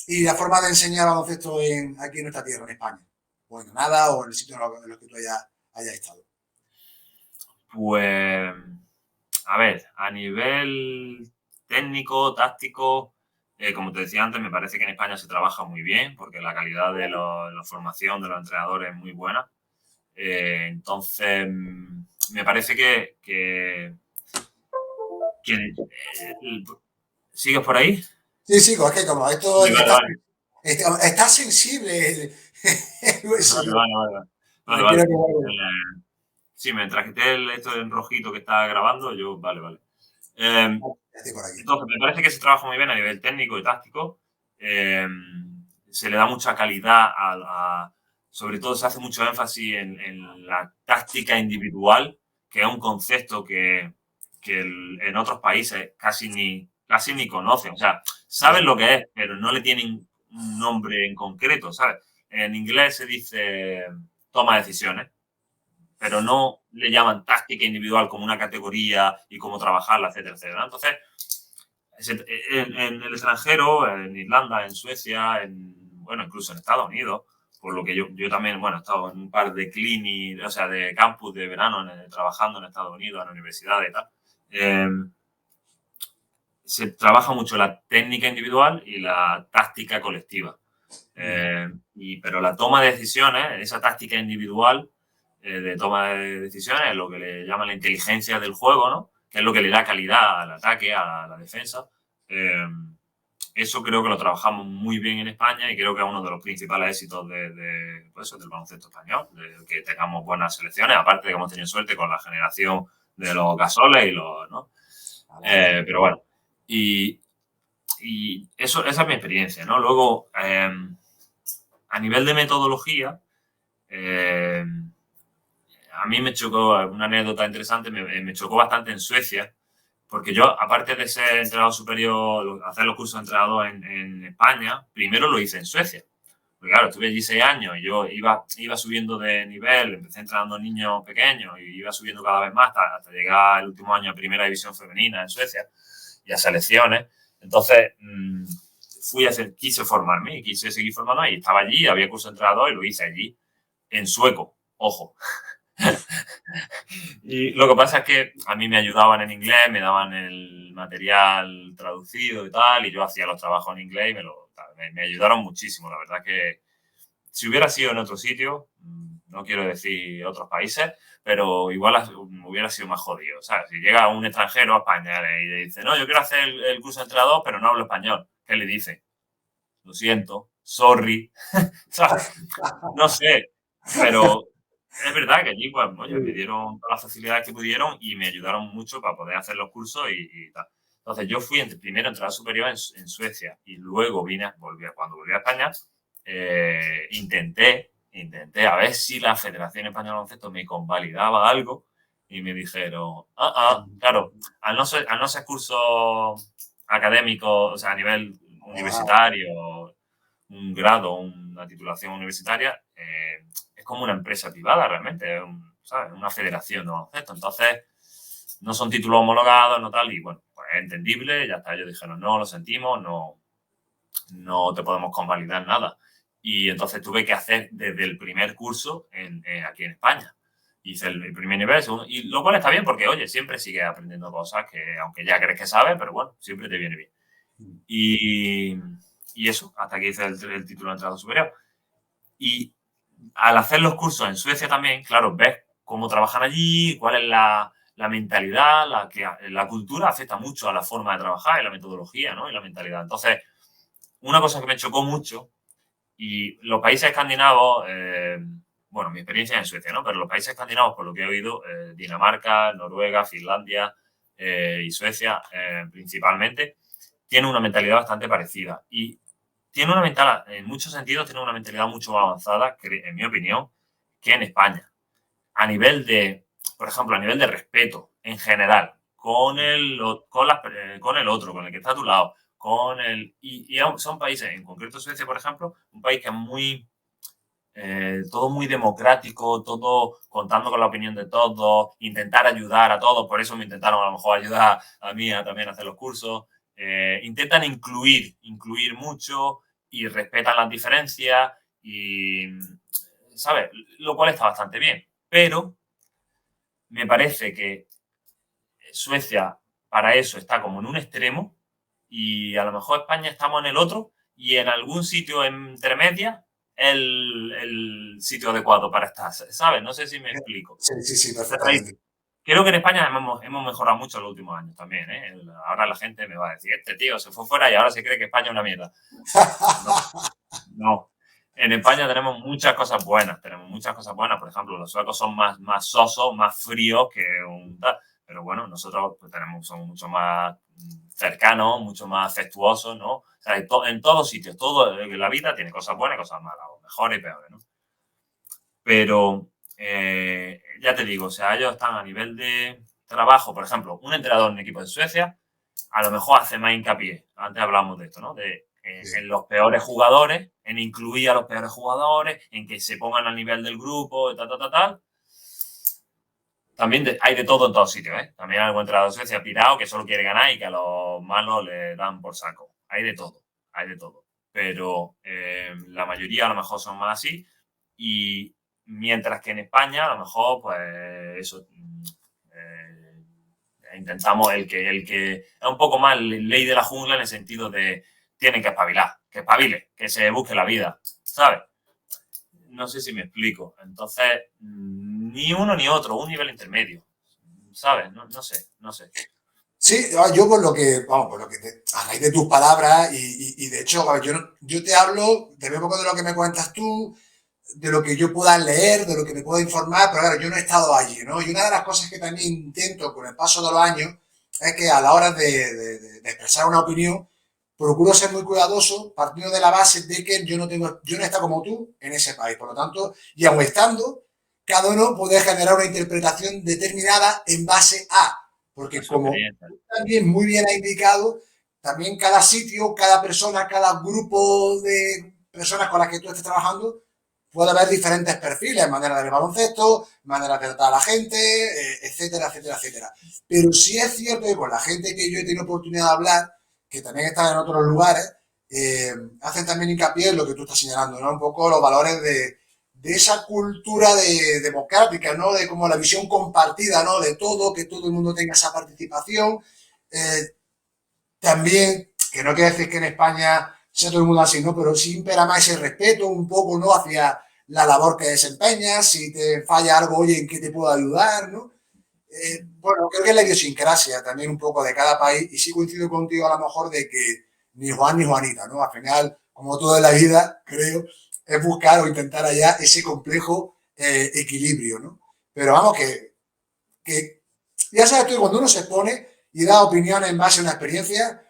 y la forma de enseñar baloncesto aquí en nuestra tierra, en España? O en Granada o en el sitio en los que tú hayas estado. Pues, a ver, a nivel técnico, táctico, como te decía antes, me parece que en España se trabaja muy bien porque la calidad de la formación de los entrenadores es muy buena. Entonces, me parece que ¿sigues por ahí? Sí, sí, es que como esto Sí, vale, vale. está sensible el Vale, USB. vale, vale. Vale, Me quiero vale. que vaya. Sí, mientras que esté esto en rojito que está grabando, yo, vale, vale. Eh, Estoy por aquí. Entonces, me parece que se trabaja muy bien a nivel técnico y táctico. Se le da mucha calidad sobre todo se hace mucho énfasis en la táctica individual, que es un concepto que en otros países casi ni conocen. O sea, saben lo que es, pero no le tienen un nombre en concreto, ¿sabes? En inglés se dice toma de decisiones, pero no le llaman táctica individual como una categoría y cómo trabajarla, etcétera, etcétera. Entonces, en el extranjero, en Irlanda, en Suecia, bueno, incluso en Estados Unidos, por lo que yo también, bueno, he estado en un par de clinics, o sea, de campus de verano trabajando en Estados Unidos, en universidades y tal. Se trabaja mucho la técnica individual y la táctica colectiva. Pero la toma de decisiones, esa táctica individual de toma de decisiones, es lo que le llaman la inteligencia del juego, ¿no? Que es lo que le da calidad al ataque, a la defensa. Eso creo que lo trabajamos muy bien en España y creo que es uno de los principales éxitos pues del baloncesto español, de que tengamos buenas selecciones, aparte de que hemos tenido suerte con la generación de los Gasoles y los, ¿no? Pero bueno, y esa es mi experiencia, ¿no? Luego, a nivel de metodología, a mí me chocó una anécdota interesante, me chocó bastante en Suecia, porque yo, aparte de ser entrenador superior, hacer los cursos de entrenador en España, primero lo hice en Suecia. Porque claro, estuve allí 6 años y yo iba subiendo de nivel, empecé entrenando niños pequeños y iba subiendo cada vez más hasta llegar el último año a primera división femenina en Suecia y a selecciones. Entonces, quise formarme y quise seguir formándome y estaba allí, había curso de entrenador y lo hice allí, en sueco, ojo. Y lo que pasa es que a mí me ayudaban en inglés, me daban el material traducido y tal, y yo hacía los trabajos en inglés y me ayudaron muchísimo. La verdad que si hubiera sido en otro sitio, no quiero decir otros países, pero igual hubiera sido más jodido. ¿Sabes? Si llega un extranjero a España y le dice, no, yo quiero hacer el curso de entrenador, pero no hablo español, ¿qué le dice? Lo siento, sorry. ¿Sabes? No sé, pero es verdad que allí, pues, oye, me dieron todas las facilidades que pudieron y me ayudaron mucho para poder hacer los cursos y tal. Entonces, yo fui primero entrenador superior en Suecia y luego cuando volví a España, intenté a ver si la Federación Española de Baloncesto me convalidaba algo y me dijeron, claro, al no ser curso académico, o sea, a nivel universitario, un grado, una titulación universitaria, es como una empresa privada realmente, ¿sabes? Una federación de baloncesto. Entonces, no son títulos homologados, no tal, y bueno, pues es entendible, ya está. Ellos dijeron, no, lo sentimos, no te podemos convalidar nada. Y entonces tuve que hacer desde el primer curso aquí en España. Hice el primer nivel, el segundo, y lo cual está bien porque, oye, siempre sigues aprendiendo cosas que, aunque ya crees que sabes, pero bueno, siempre te viene bien. Y eso, hasta que hice el título de entrenador superior. Y al hacer los cursos en Suecia también, claro, ves cómo trabajan allí, cuál es la mentalidad, la cultura afecta mucho a la forma de trabajar y la metodología, ¿no? Y la mentalidad. Entonces, una cosa que me chocó mucho, y los países escandinavos, bueno, mi experiencia es en Suecia, ¿no? Pero los países escandinavos, por lo que he oído, Dinamarca, Noruega, Finlandia y Suecia principalmente, tienen una mentalidad bastante parecida. Y tiene una mentalidad, en muchos sentidos, tiene una mentalidad mucho más avanzada, en mi opinión, que en España. A nivel de, por ejemplo, a nivel de respeto en general, con el otro, con el que está a tu lado, y son países, en concreto Suecia, por ejemplo, un país que es muy, todo muy democrático, todo contando con la opinión de todos, intentar ayudar a todos, por eso me intentaron a lo mejor ayudar a mí a también hacer los cursos. Intentan incluir mucho y respetan las diferencias y, ¿sabes? Lo cual está bastante bien. Pero me parece que Suecia para eso está como en un extremo y a lo mejor España estamos en el otro y en algún sitio entre medias el sitio adecuado para estar, ¿sabes? No sé si me explico. Sí, perfectamente. Creo que en España hemos mejorado mucho en los últimos años también, ¿eh? Ahora la gente me va a decir, este tío se fue fuera y ahora se cree que España es una mierda. No. En España tenemos muchas cosas buenas. Por ejemplo, los suecos son más sosos, más fríos que un tal. Pero bueno, nosotros pues, somos mucho más cercanos, mucho más afectuosos, ¿no? O sea, en todos sitios, en la vida tiene cosas buenas y cosas malas, o mejores y peores, ¿no? Pero ya te digo, o sea, ellos están a nivel de trabajo, por ejemplo, un entrenador en equipo de Suecia a lo mejor hace más hincapié, antes hablábamos de esto, ¿no? En los peores jugadores, en incluir a los peores jugadores, en que se pongan al nivel del grupo, tal. También hay de todo en todos sitios, ¿eh? También hay algún entrenador de Suecia pirado que solo quiere ganar y que a los malos le dan por saco. Hay de todo, hay de todo. Pero la mayoría a lo mejor son más así. Y mientras que en España, a lo mejor, pues eso, intentamos el que es un poco más ley de la jungla en el sentido de tienen que espabilar, que espabile, que se busque la vida, ¿sabes? No sé si me explico. Entonces, ni uno ni otro, un nivel intermedio, ¿sabes? No sé, no sé. Sí, yo por lo que, vamos, a raíz de tus palabras y de hecho, a ver, yo te hablo de un poco de lo que me cuentas tú, de lo que yo pueda leer, de lo que me pueda informar, pero claro, yo no he estado allí, ¿no? Y una de las cosas que también intento con el paso de los años es que a la hora de expresar una opinión, procuro ser muy cuidadoso, partiendo de la base de que yo no he estado como tú en ese país, por lo tanto, y aun estando, cada uno puede generar una interpretación determinada en base a, A porque su como experiencia. también muy bien ha indicado, también cada sitio, cada persona, cada grupo de personas con las que tú estés trabajando, puede haber diferentes perfiles, manera de ver baloncesto, manera de tratar a la gente, etcétera, etcétera, etcétera. Pero sí es cierto que con la gente que yo he tenido oportunidad de hablar, que también están en otros lugares, hacen también hincapié en lo que tú estás señalando, ¿no? Un poco los valores de esa cultura democrática, ¿no? De como la visión compartida, ¿no? De todo, que todo el mundo tenga esa participación. Eh, También, que no quiere decir que en España sea todo el mundo así, ¿no? Pero sí impera más ese respeto un poco, ¿no? Hacia la labor que desempeñas, si te falla algo, oye, ¿en qué te puedo ayudar, no? Bueno, creo que es la idiosincrasia también un poco de cada país y sí coincido contigo a lo mejor de que ni Juan ni Juanita, ¿no? Al final, como todo en la vida, creo, es buscar o intentar allá ese complejo equilibrio, ¿no? Pero vamos, que ya sabes tú, cuando uno se expone y da opiniones en base a una experiencia,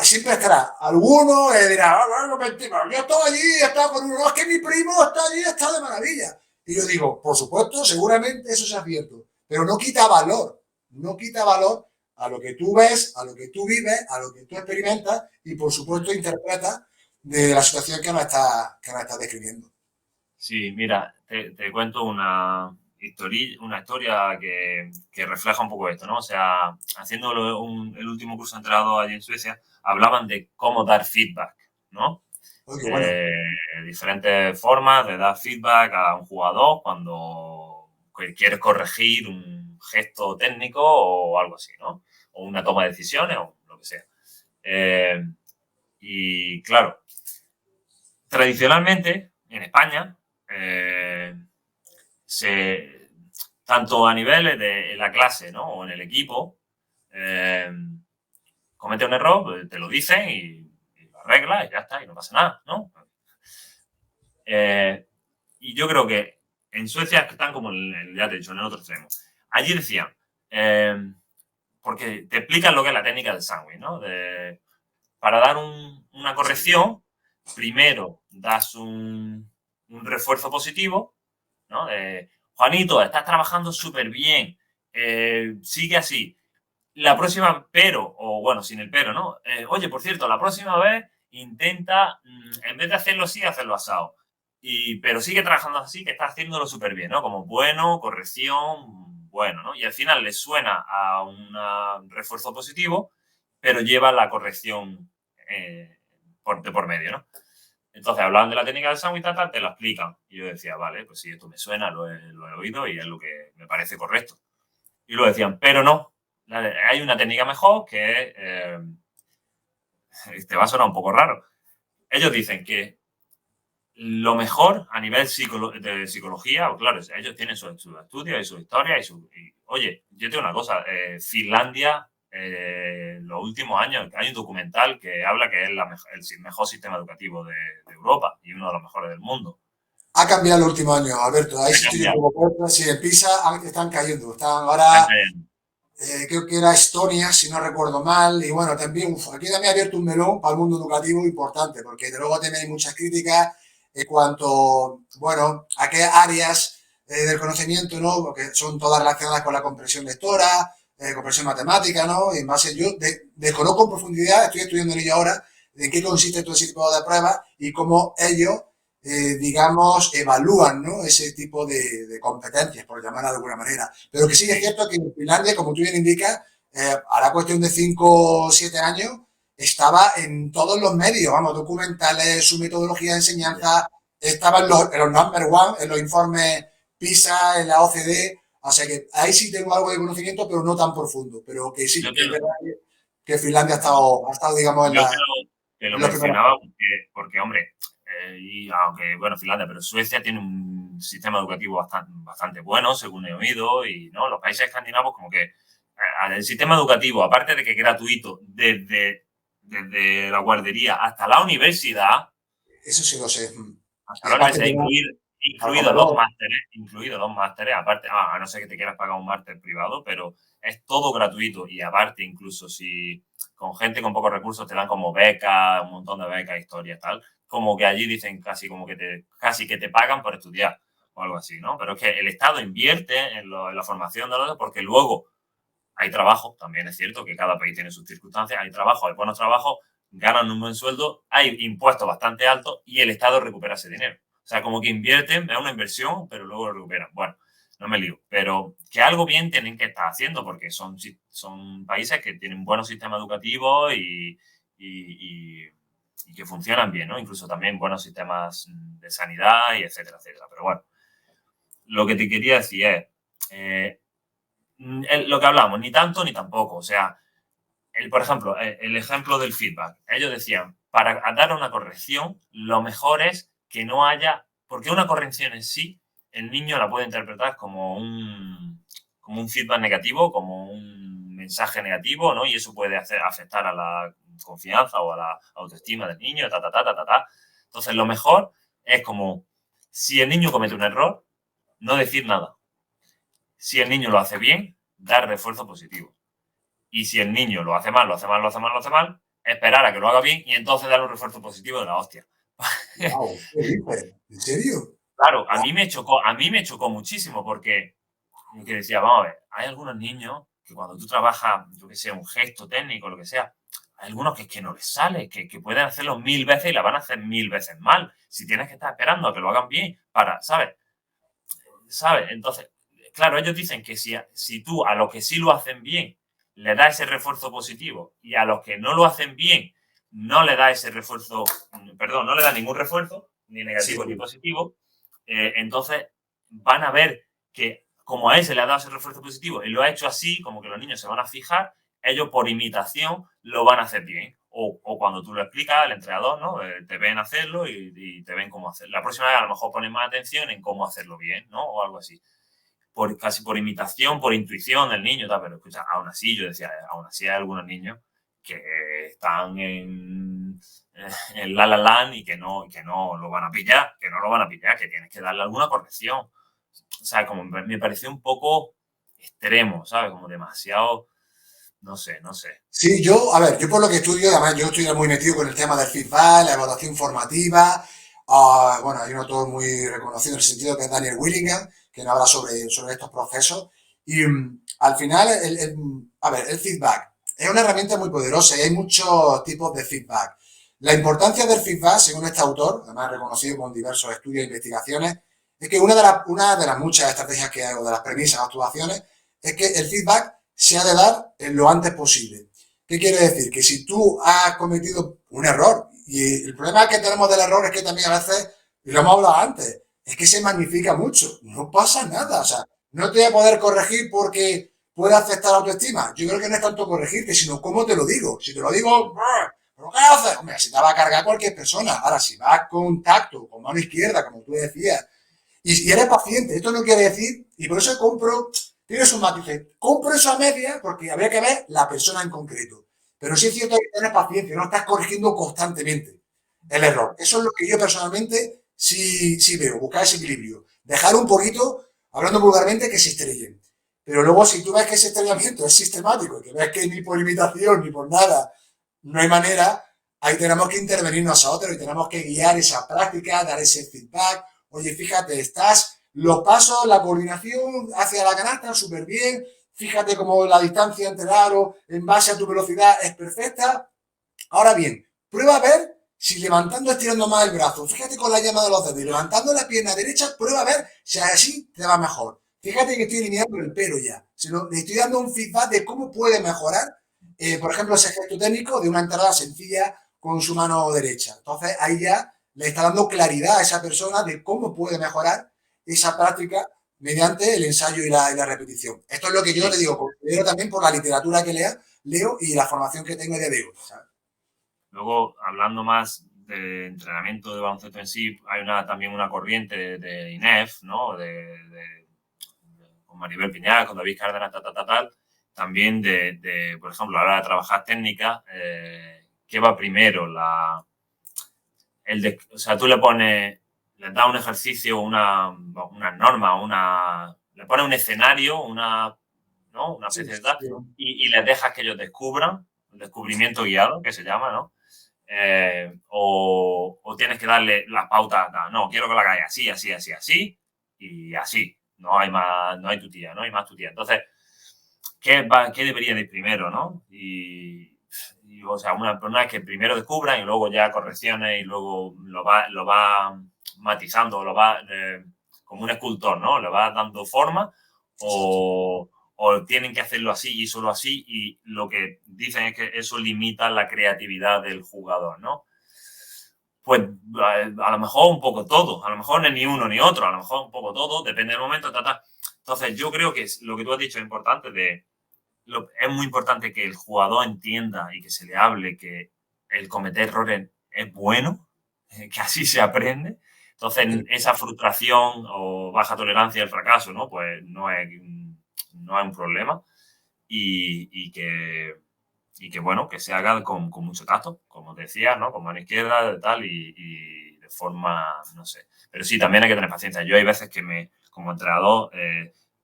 siempre estará alguno que dirá, bueno, mentira, yo estaba allí, estaba con uno, no, es que mi primo está allí, está de maravilla. Y yo digo, por supuesto, seguramente eso es cierto, pero no quita valor, no quita valor a lo que tú ves, a lo que tú vives, a lo que tú experimentas y por supuesto interpretas de la situación que nos está describiendo. Sí, mira, te cuento una historia que refleja un poco esto, ¿no? O sea, haciendo el último curso de entrenador allí en Suecia, hablaban de cómo dar feedback, ¿no? Oh, qué bueno. De diferentes formas de dar feedback a un jugador cuando quieres corregir un gesto técnico o algo así, ¿no? O una toma de decisiones o lo que sea. Eh, y claro, tradicionalmente en España, eh, se, tanto a nivel de la clase, ¿no? O en el equipo, eh, comete un error, pues, te lo dicen y lo arreglas y ya está, y no pasa nada, ¿no? Eh, y yo creo que en Suecia están como, ya te he dicho, en el otro extremo. Allí decían, eh, porque te explican lo que es la técnica del sándwich, ¿no? Para dar una Sí. corrección, primero das un refuerzo positivo, ¿no? Juanito, estás trabajando súper bien, sigue así. La próxima, pero, o bueno, sin el pero, ¿no? Oye, por cierto, la próxima vez intenta, en vez de hacerlo así, hacerlo asado. Pero sigue trabajando así, que está haciéndolo súper bien, ¿no? Como bueno, corrección, bueno, ¿no? Y al final le suena a un refuerzo positivo, pero lleva la corrección de por medio, ¿no? Entonces hablaban de la técnica del sándwich, te lo explican. Y yo decía, vale, pues sí, esto me suena, lo he oído y es lo que me parece correcto. Y lo decían, pero no, hay una técnica mejor que te va a sonar un poco raro. Ellos dicen que lo mejor a nivel de psicología, claro, ellos tienen sus estudios y su historia oye, yo tengo una cosa, Finlandia, los últimos años, hay un documental que habla que es el mejor sistema educativo de Europa y uno de los mejores del mundo. Ha cambiado en los últimos años, Alberto. Ahí Ha sí estoy un cambiado, poco fuerte. Sí, en Pisa están cayendo. Están están ahora, cayendo. creo que era Estonia, si no recuerdo mal. Y bueno, también, aquí también ha abierto un melón para el mundo educativo importante, porque de luego también hay muchas críticas. en cuanto, bueno, a qué áreas del conocimiento, ¿no? Porque son todas relacionadas con la comprensión lectora, comprensión matemática, ¿no? Y en base, yo desconozco en profundidad, estoy estudiando en ello ahora, en qué consiste todo ese tipo de pruebas y cómo ellos, digamos, evalúan, ¿no? Ese tipo de competencias, por llamarla de alguna manera. Pero que sí es Sí, cierto que en Finlandia, como tú bien indicas, a la cuestión de 5 o 7 años, estaba en todos los medios, vamos, documentales, su metodología de enseñanza, estaba en los number one, en los informes PISA, en la OCDE, o sea que ahí sí tengo algo de conocimiento, pero no tan profundo, pero que yo sí, te que es lo, verdad que Finlandia ha estado digamos, yo te lo en los primeros. mencionaba porque hombre, y aunque, bueno, Finlandia, pero Suecia tiene un sistema educativo bastante bueno, según he oído, y no, los países escandinavos como que el sistema educativo, aparte de que es gratuito desde la guardería hasta la universidad, Eso sí lo sé. hasta Y la aparte universidad, tengo al incluido dos másteres, aparte, a no ser que te quieras pagar un máster privado, pero es todo gratuito y aparte, incluso si con gente con pocos recursos te dan como becas, un montón de becas, historias, tal, como que allí dicen casi que te pagan por estudiar o algo así, ¿no? Pero es que el Estado invierte en la formación de los porque luego hay trabajo, también es cierto que cada país tiene sus circunstancias, hay trabajo, hay buenos trabajos, ganan un buen sueldo, hay impuestos bastante altos y el Estado recupera ese dinero. O sea, como que invierten, es una inversión, pero luego lo recuperan. Bueno, no me lío, pero que algo bien tienen que estar haciendo porque son países que tienen buenos sistemas educativos y, y que funcionan bien, ¿no? Incluso también buenos sistemas de sanidad y etcétera, etcétera. Pero bueno, lo que te quería decir es, eh, lo que hablamos, ni tanto ni tampoco. O sea, por ejemplo, el ejemplo del feedback. Ellos decían, para dar una corrección, lo mejor es que no haya, porque una corrección en sí, el niño la puede interpretar como un feedback negativo, como un mensaje negativo, ¿no? Y eso puede afectar a la confianza o a la autoestima del niño, ta, ta, ta, ta, ta, ta. Entonces, lo mejor es como, si el niño comete un error, no decir nada. Si el niño lo hace bien, dar refuerzo positivo. Y si el niño lo hace mal, lo hace mal, lo hace mal, lo hace mal, esperar a que lo haga bien y entonces darle un refuerzo positivo de la hostia. Wow, ¿qué dices? ¿En serio? Claro, Wow. a mí me chocó muchísimo porque que decía, vamos a ver, hay algunos niños que cuando tú trabajas, yo que sé, un gesto técnico, lo que sea, hay algunos que no les sale, que pueden hacerlo 1000 veces y la van a hacer 1000 veces mal. Si tienes que estar esperando a que lo hagan bien para, ¿sabes? ¿Sabes? Entonces, claro, ellos dicen que si tú a los que sí lo hacen bien le das ese refuerzo positivo y a los que no lo hacen bien no le da ese refuerzo, perdón, no le da ningún refuerzo, ni Sí, negativo ni sí. positivo, entonces van a ver que como a él se le ha dado ese refuerzo positivo y lo ha hecho así, como que los niños se van a fijar, ellos por imitación lo van a hacer bien. O cuando tú lo explicas al entrenador, ¿no? Te ven hacerlo y te ven cómo hacerlo. La próxima vez a lo mejor ponen más atención en cómo hacerlo bien, ¿no? O algo así. Casi por imitación, por intuición del niño, tal, pero escucha, aún así, yo decía, aún así hay algunos niños que están en La La Land y que no lo van a pillar, que no lo van a pillar, que tienes que darle alguna corrección. O sea, como me pareció un poco extremo, ¿sabes? Como demasiado, no sé, no sé. Sí, yo, a ver, yo por lo que estudio, además yo estoy muy metido con el tema del feedback, la evaluación formativa. Bueno, hay un autor muy reconocido en el sentido que es Daniel Willingham, que nos habla sobre estos procesos. Y al final, a ver, el feedback es una herramienta muy poderosa y hay muchos tipos de feedback. La importancia del feedback, según este autor, además reconocido con diversos estudios e investigaciones, es que una de las muchas estrategias que hay, o de las premisas o actuaciones, es que el feedback se ha de dar en lo antes posible. ¿Qué quiere decir? Que si tú has cometido un error, y el problema que tenemos del error es que también a veces, y lo hemos hablado antes, es que se magnifica mucho, no pasa nada, o sea, no te voy a poder corregir porque puede afectar la autoestima. Yo creo que no es tanto corregirte, sino cómo te lo digo. Si te lo digo, ¿pero qué haces? Hombre, si te va a cargar cualquier persona. Ahora, si vas con tacto, con mano izquierda, como tú decías, y eres paciente, esto no quiere decir, y por eso compro, tiene sus matices, compro eso a media porque habría que ver la persona en concreto. Pero sí es cierto que tienes paciencia, no estás corrigiendo constantemente el error. Eso es lo que yo personalmente sí veo, buscar ese equilibrio. Dejar un poquito, hablando vulgarmente, que se estrellen. Pero luego, si tú ves que ese estrellamiento es sistemático, que ves que ni por imitación ni por nada no hay manera, ahí tenemos que intervenir nosotros y tenemos que guiar esa práctica, dar ese feedback. Oye, fíjate, los pasos, la coordinación hacia la canasta, súper bien. Fíjate cómo la distancia entre el aro en base a tu velocidad es perfecta. Ahora bien, prueba a ver si levantando, estirando más el brazo, fíjate con la llama de los dedos y levantando la pierna derecha, prueba a ver si así te va mejor. Fíjate que estoy eliminando el pelo ya, sino le estoy dando un feedback de cómo puede mejorar, por ejemplo, ese gesto técnico de una entrada sencilla con su mano derecha. Entonces ahí ya le está dando claridad a esa persona de cómo puede mejorar esa práctica mediante el ensayo y la repetición. Esto es lo que yo te digo, considero también por la literatura que leo y la formación que tengo de hoy. ¿Sabes? Luego, hablando más de entrenamiento de baloncesto en sí, hay también una corriente de INEF, ¿no? Con Maribel Piñar, con David Cárdenas, tal. También por ejemplo, a la hora de trabajar técnica, ¿qué va primero? O sea, tú le das un ejercicio, una norma, le pones un escenario, ¿no? Una especie de tal, y les dejas que ellos descubran, el descubrimiento guiado, que se llama, ¿no? O tienes que darle las pautas, no, quiero que lo hagáis así, así, así, así, y así. No hay más, no hay tutía, no hay más tutía. Entonces, ¿qué debería de ir primero, no? O sea, una vez que primero descubran y luego ya correcciones y luego lo va matizando, como un escultor, ¿no? Le va dando forma o tienen que hacerlo así y solo así y lo que dicen es que eso limita la creatividad del jugador, ¿no? Pues a lo mejor un poco todo, a lo mejor ni uno ni otro, a lo mejor un poco todo, depende del momento, Entonces yo creo que lo que tú has dicho es importante es muy importante que el jugador entienda y que se le hable que el cometer errores es bueno, que así se aprende. Entonces, esa frustración o baja tolerancia al fracaso, ¿no? Pues no es un problema y que bueno, que se haga con mucho tacto, como decías, ¿no? Con mano izquierda, tal, y de forma, no sé. Pero sí, también hay que tener paciencia. Yo hay veces que como entrenador,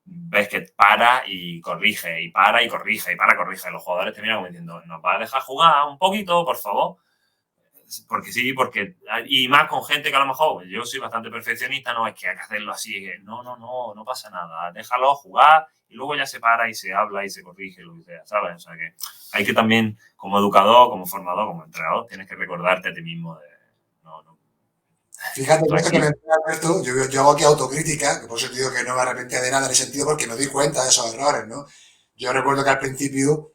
ves que para y corrige, y para y corrige, y para, corrige. Los jugadores te miran como diciendo, ¿nos va a dejar jugar un poquito, por favor? Porque sí, y más con gente que a lo mejor, yo soy bastante perfeccionista, no es que hay que hacerlo así, no pasa nada, déjalo jugar y luego ya se para y se habla y se corrige, lo que sea, ¿sabes? O sea que hay que también, como educador, como formador, como entrenador, tienes que recordarte a ti mismo de, no, Fíjate que esto que tranquilo. me decía Alberto, yo hago aquí autocrítica, que por eso te digo que no me arrepentía de nada en ese sentido, porque me doy cuenta de esos errores, ¿no? Yo recuerdo que al principio,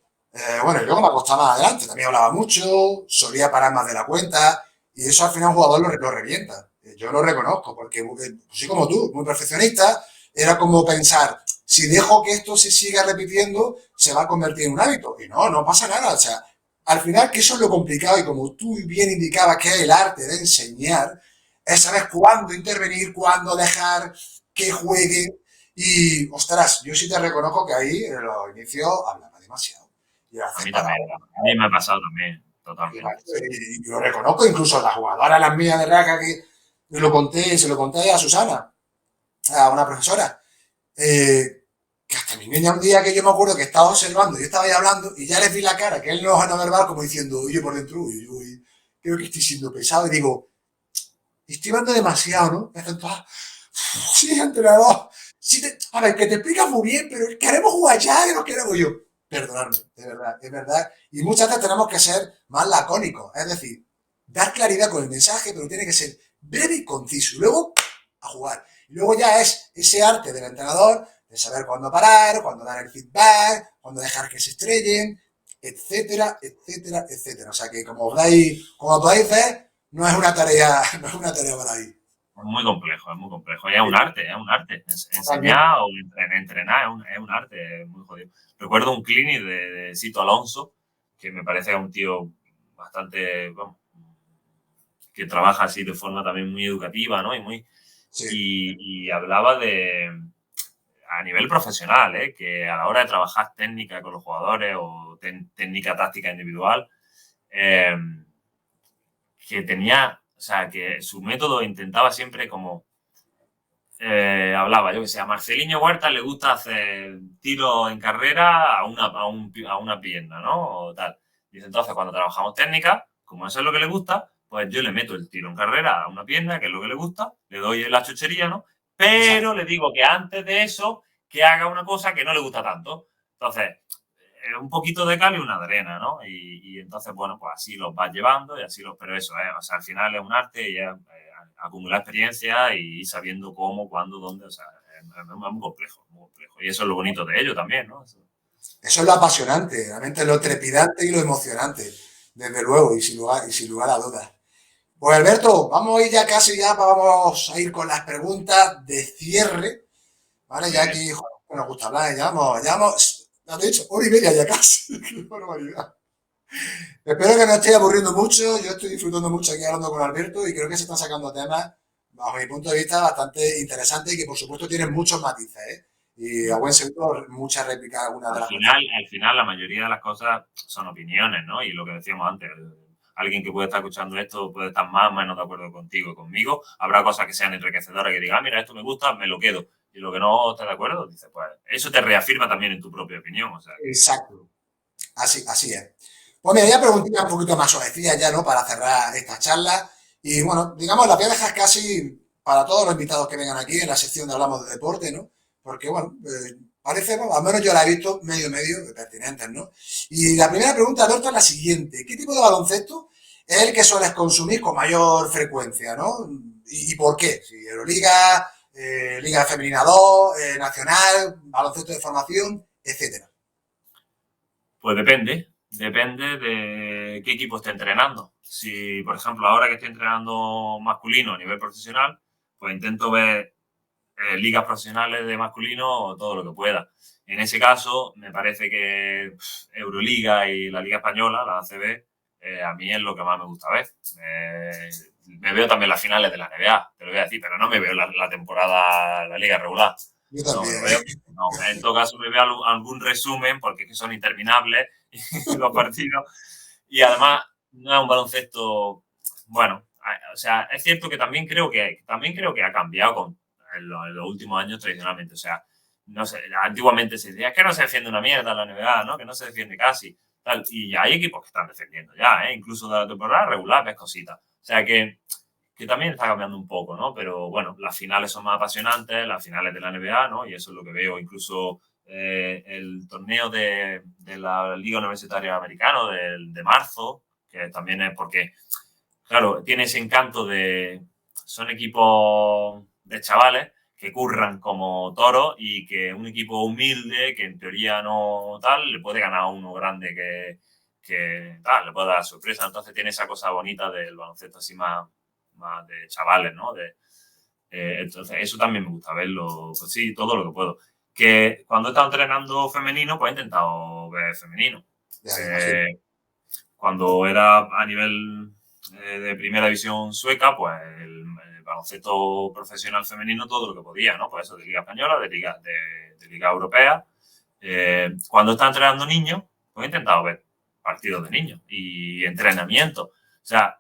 bueno, y luego me acostaba más adelante, también hablaba mucho, solía parar más de la cuenta, y eso al final un jugador lo revienta. Yo lo reconozco, porque así como tú, muy perfeccionista, era como pensar, si dejo que esto se siga repitiendo, se va a convertir en un hábito. Y no pasa nada. O sea, al final, que eso es lo complicado, y como tú bien indicabas que es el arte de enseñar, es saber cuándo intervenir, cuándo dejar que jueguen. Y, ostras, yo sí te reconozco que ahí en los inicios hablaba demasiado. Y a A veces mí paraba. también, a mí me ha pasado también, totalmente. Y yo reconozco, incluso las jugadoras, las mías de raca, que se lo conté a Susana, a una profesora, que hasta mi niña un día que yo me acuerdo que estaba observando, yo estaba ahí hablando y ya les vi la cara, que él no es no verbal, como diciendo, yo por dentro, uy, creo que estoy siendo pesado. Y digo, estoy hablando demasiado, ¿no? Me hacen todas, sí, entrenador. Sí a ver, que te explicas muy bien, pero queremos jugar ya, que no queremos yo. Perdonadme, de verdad, es verdad. Y muchas veces tenemos que ser más lacónicos, es decir, dar claridad con el mensaje, pero tiene que ser breve y conciso. Y luego, a jugar. Y luego ya es ese arte del entrenador de saber cuándo parar, cuándo dar el feedback, cuándo dejar que se estrellen, etcétera, etcétera, etcétera. O sea que como podéis ver, no es una tarea, no es una tarea para ahí. Es muy complejo, es muy complejo. Y es un arte, es un arte. Totalmente. Enseñar o entrenar es un arte muy jodido. Recuerdo un clinic de Sito Alonso, que me parece un tío bastante, bueno, que trabaja así de forma también muy educativa, ¿no? Sí, Y hablaba a nivel profesional, ¿eh? Que a la hora de trabajar técnica con los jugadores o técnica táctica individual, eh, que tenía, o sea, que su método intentaba siempre como hablaba, yo que sé, a Marcelinho Huerta le gusta hacer tiro en carrera a una pierna, ¿no? O tal. Dice, entonces, cuando trabajamos técnica, como eso es lo que le gusta, pues yo le meto el tiro en carrera a una pierna, que es lo que le gusta, le doy la chuchería, ¿no? Pero le digo que antes de eso, que haga una cosa que no le gusta tanto. Entonces, un poquito de cal y una de arena, ¿no? Y entonces, bueno, pues así los vas llevando y así los... Pero eso, o sea, al final es un arte y es acumular experiencia y ir sabiendo cómo, cuándo, dónde, o sea, es muy complejo, muy complejo. Y eso es lo bonito de ello también, ¿no? Eso es lo apasionante, realmente lo trepidante y lo emocionante, desde luego, y sin lugar a dudas. Pues Alberto, vamos a ir ya casi vamos a ir con las preguntas de cierre, ¿vale? Muy Ya bien. aquí, joder, nos gusta hablar, llevamos, ya te he dicho, 1 hora y media ya casi. Qué barbaridad. Espero que no estéis aburriendo mucho, yo estoy disfrutando mucho aquí hablando con Alberto y creo que se están sacando temas, bajo mi punto de vista, bastante interesantes y que por supuesto tienen muchos matices, ¿eh? Y a buen seguro muchas réplicas a algunas de las cuestiones. Al final, la mayoría de las cosas son opiniones, ¿no? Y lo que decíamos antes, alguien que puede estar escuchando esto puede estar más o menos de acuerdo contigo, conmigo. Habrá cosas que sean enriquecedoras, que digan, ah, mira, esto me gusta, me lo quedo. Y lo que no está de acuerdo, dice, pues eso te reafirma también en tu propia opinión. O sea que, Exacto, así es. Pues mira, ya pregunté un poquito más suavecilla ya, ¿no? Para cerrar esta charla. Y bueno, digamos, la voy a dejar casi para todos los invitados que vengan aquí en la sección de Hablamos de Deporte, ¿no? Porque, bueno, parece, bueno, al menos yo la he visto medio, pertinentes, ¿no? Y la primera pregunta, Alberto, es la siguiente. ¿Qué tipo de baloncesto es el que sueles consumir con mayor frecuencia, ¿no? ¿Y por qué? Si Euroliga, Liga Femenina 2, Nacional, baloncesto de formación, etcétera. pues depende de qué equipo esté entrenando. Si, por ejemplo, ahora que estoy entrenando masculino a nivel profesional, pues intento ver ligas profesionales de masculino todo lo que pueda. En ese caso, me parece que Euroliga y la Liga Española, la ACB, a mí es lo que más me gusta ver. Me veo también las finales de la NBA, te lo voy a decir, pero no me veo la temporada, la liga regular. Yo No me también, lo veo. No, en todo caso, me veo algún resumen porque es que son interminables los partidos. Y además, no es un baloncesto, bueno, o sea, es cierto que también creo que ha cambiado en los últimos años tradicionalmente. O sea, no sé, antiguamente se decía, es que no se defiende una mierda la NBA, ¿no? Que no se defiende casi. Tal. Y hay equipos que están defendiendo ya, ¿eh? Incluso de la temporada regular, ves cositas. O sea que también está cambiando un poco, ¿no? Pero bueno, las finales son más apasionantes, las finales de la NBA, ¿no? Y eso es lo que veo. Incluso el torneo de la Liga Universitaria Americana de marzo, que también es porque, claro, tiene ese encanto de... Son equipos de chavales que curran como toros y que un equipo humilde, que en teoría no tal, le puede ganar a uno grande que tal, le puede dar sorpresa. Entonces tiene esa cosa bonita del baloncesto así más de chavales, ¿no? Entonces, eso también me gusta verlo, pues sí, todo lo que puedo. Que cuando he estado entrenando femenino, pues he intentado ver femenino. ya me imagino. Eh, Cuando era a nivel de primera división sueca, pues el baloncesto profesional femenino, todo lo que podía, ¿no? Pues eso, de Liga Española, de Liga Europea. Cuando estaba entrenando niños, pues he intentado ver partidos de niños y entrenamiento. O sea,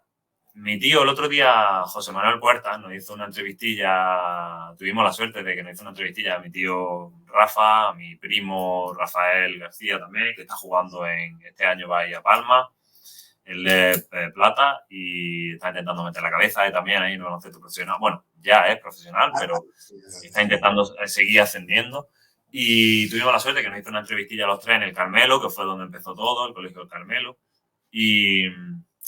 mi tío el otro día, José Manuel Puerta, nos hizo una entrevistilla, tuvimos la suerte de que nos hizo una entrevistilla a mi tío Rafa, a mi primo Rafael García también, que está jugando este año va a ir a Palma, él es plata y está intentando meter la cabeza también ahí en el baloncesto profesional. Bueno, ya es profesional, pero está intentando seguir ascendiendo. Y tuvimos la suerte que nos hizo una entrevistilla a los tres en el Carmelo, que fue donde empezó todo, el Colegio del Carmelo. Y,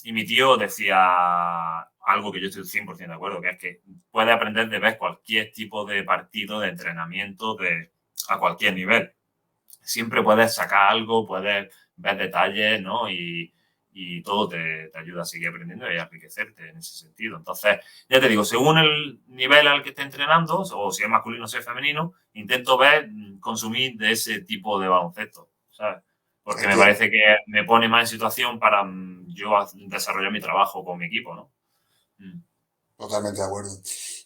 y mi tío decía algo que yo estoy 100% de acuerdo, que es que puedes aprender de ver cualquier tipo de partido, de entrenamiento, a cualquier nivel. Siempre puedes sacar algo, puedes ver detalles, ¿no? Y todo te ayuda a seguir aprendiendo y a enriquecerte en ese sentido. Entonces, ya te digo, según el nivel al que esté entrenando, o si es masculino o si es femenino, intento ver, consumir de ese tipo de baloncesto, ¿sabes? Porque me Entiendo, parece que me pone más en situación para yo desarrollar mi trabajo con mi equipo, ¿no? Mm. totalmente de acuerdo.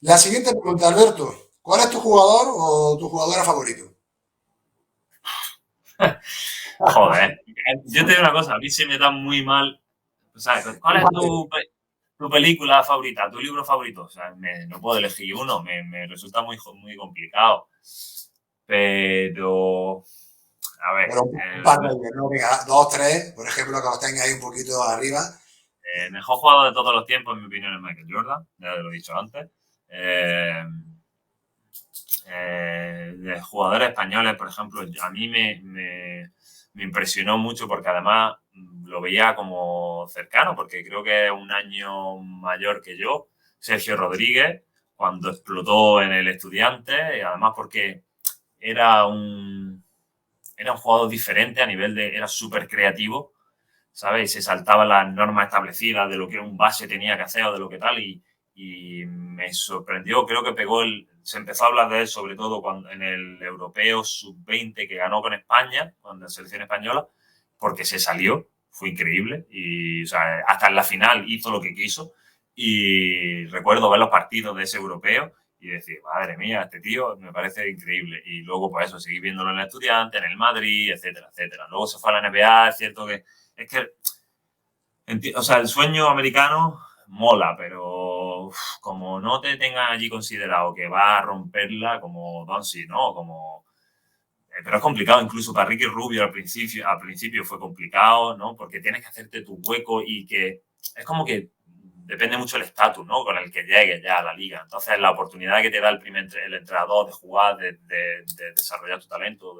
La siguiente pregunta, Alberto. ¿Cuál es tu jugador o tu jugadora favorito? Joder, yo te digo una cosa, a mí se me da muy mal. O sea, ¿cuál es tu película favorita, tu libro favorito? O sea, no puedo elegir uno, me resulta muy complicado. Pero, a ver, Bueno, un par de ellos, ¿no? Venga, dos, tres, por ejemplo, que los tenga ahí un poquito arriba. El mejor jugador de todos los tiempos, en mi opinión, es Michael Jordan, ya lo he dicho antes. De jugadores españoles, por ejemplo, a mí me impresionó mucho porque además lo veía como cercano, porque creo que es un año mayor que yo, Sergio Rodríguez, cuando explotó en el Estudiantes, y además porque era un jugador diferente a nivel de... era súper creativo, ¿sabes? Y se saltaban las normas establecidas de lo que un base tenía que hacer o de lo que tal, y me sorprendió, creo que se empezó a hablar de él sobre todo cuando, en el Europeo Sub-20 que ganó con España, con la selección española, porque se salió, fue increíble, y o sea, hasta en la final hizo lo que quiso, y recuerdo ver los partidos de ese europeo y decir, madre mía, este tío me parece increíble. Y luego, pues eso, seguí viéndolo en el Estudiante, en el Madrid, etcétera, etcétera. Luego se fue a la NBA, es cierto que es que, o sea, el sueño americano mola, pero como no te tengan allí considerado que va a romperla como Doncic, ¿no? Pero es complicado, incluso para Ricky Rubio al principio fue complicado, ¿no? Porque tienes que hacerte tu hueco y que es como que depende mucho el estatus, ¿no? Con el que llegues ya a la liga. Entonces, la oportunidad que te da el entrenador de jugar, de desarrollar tu talento,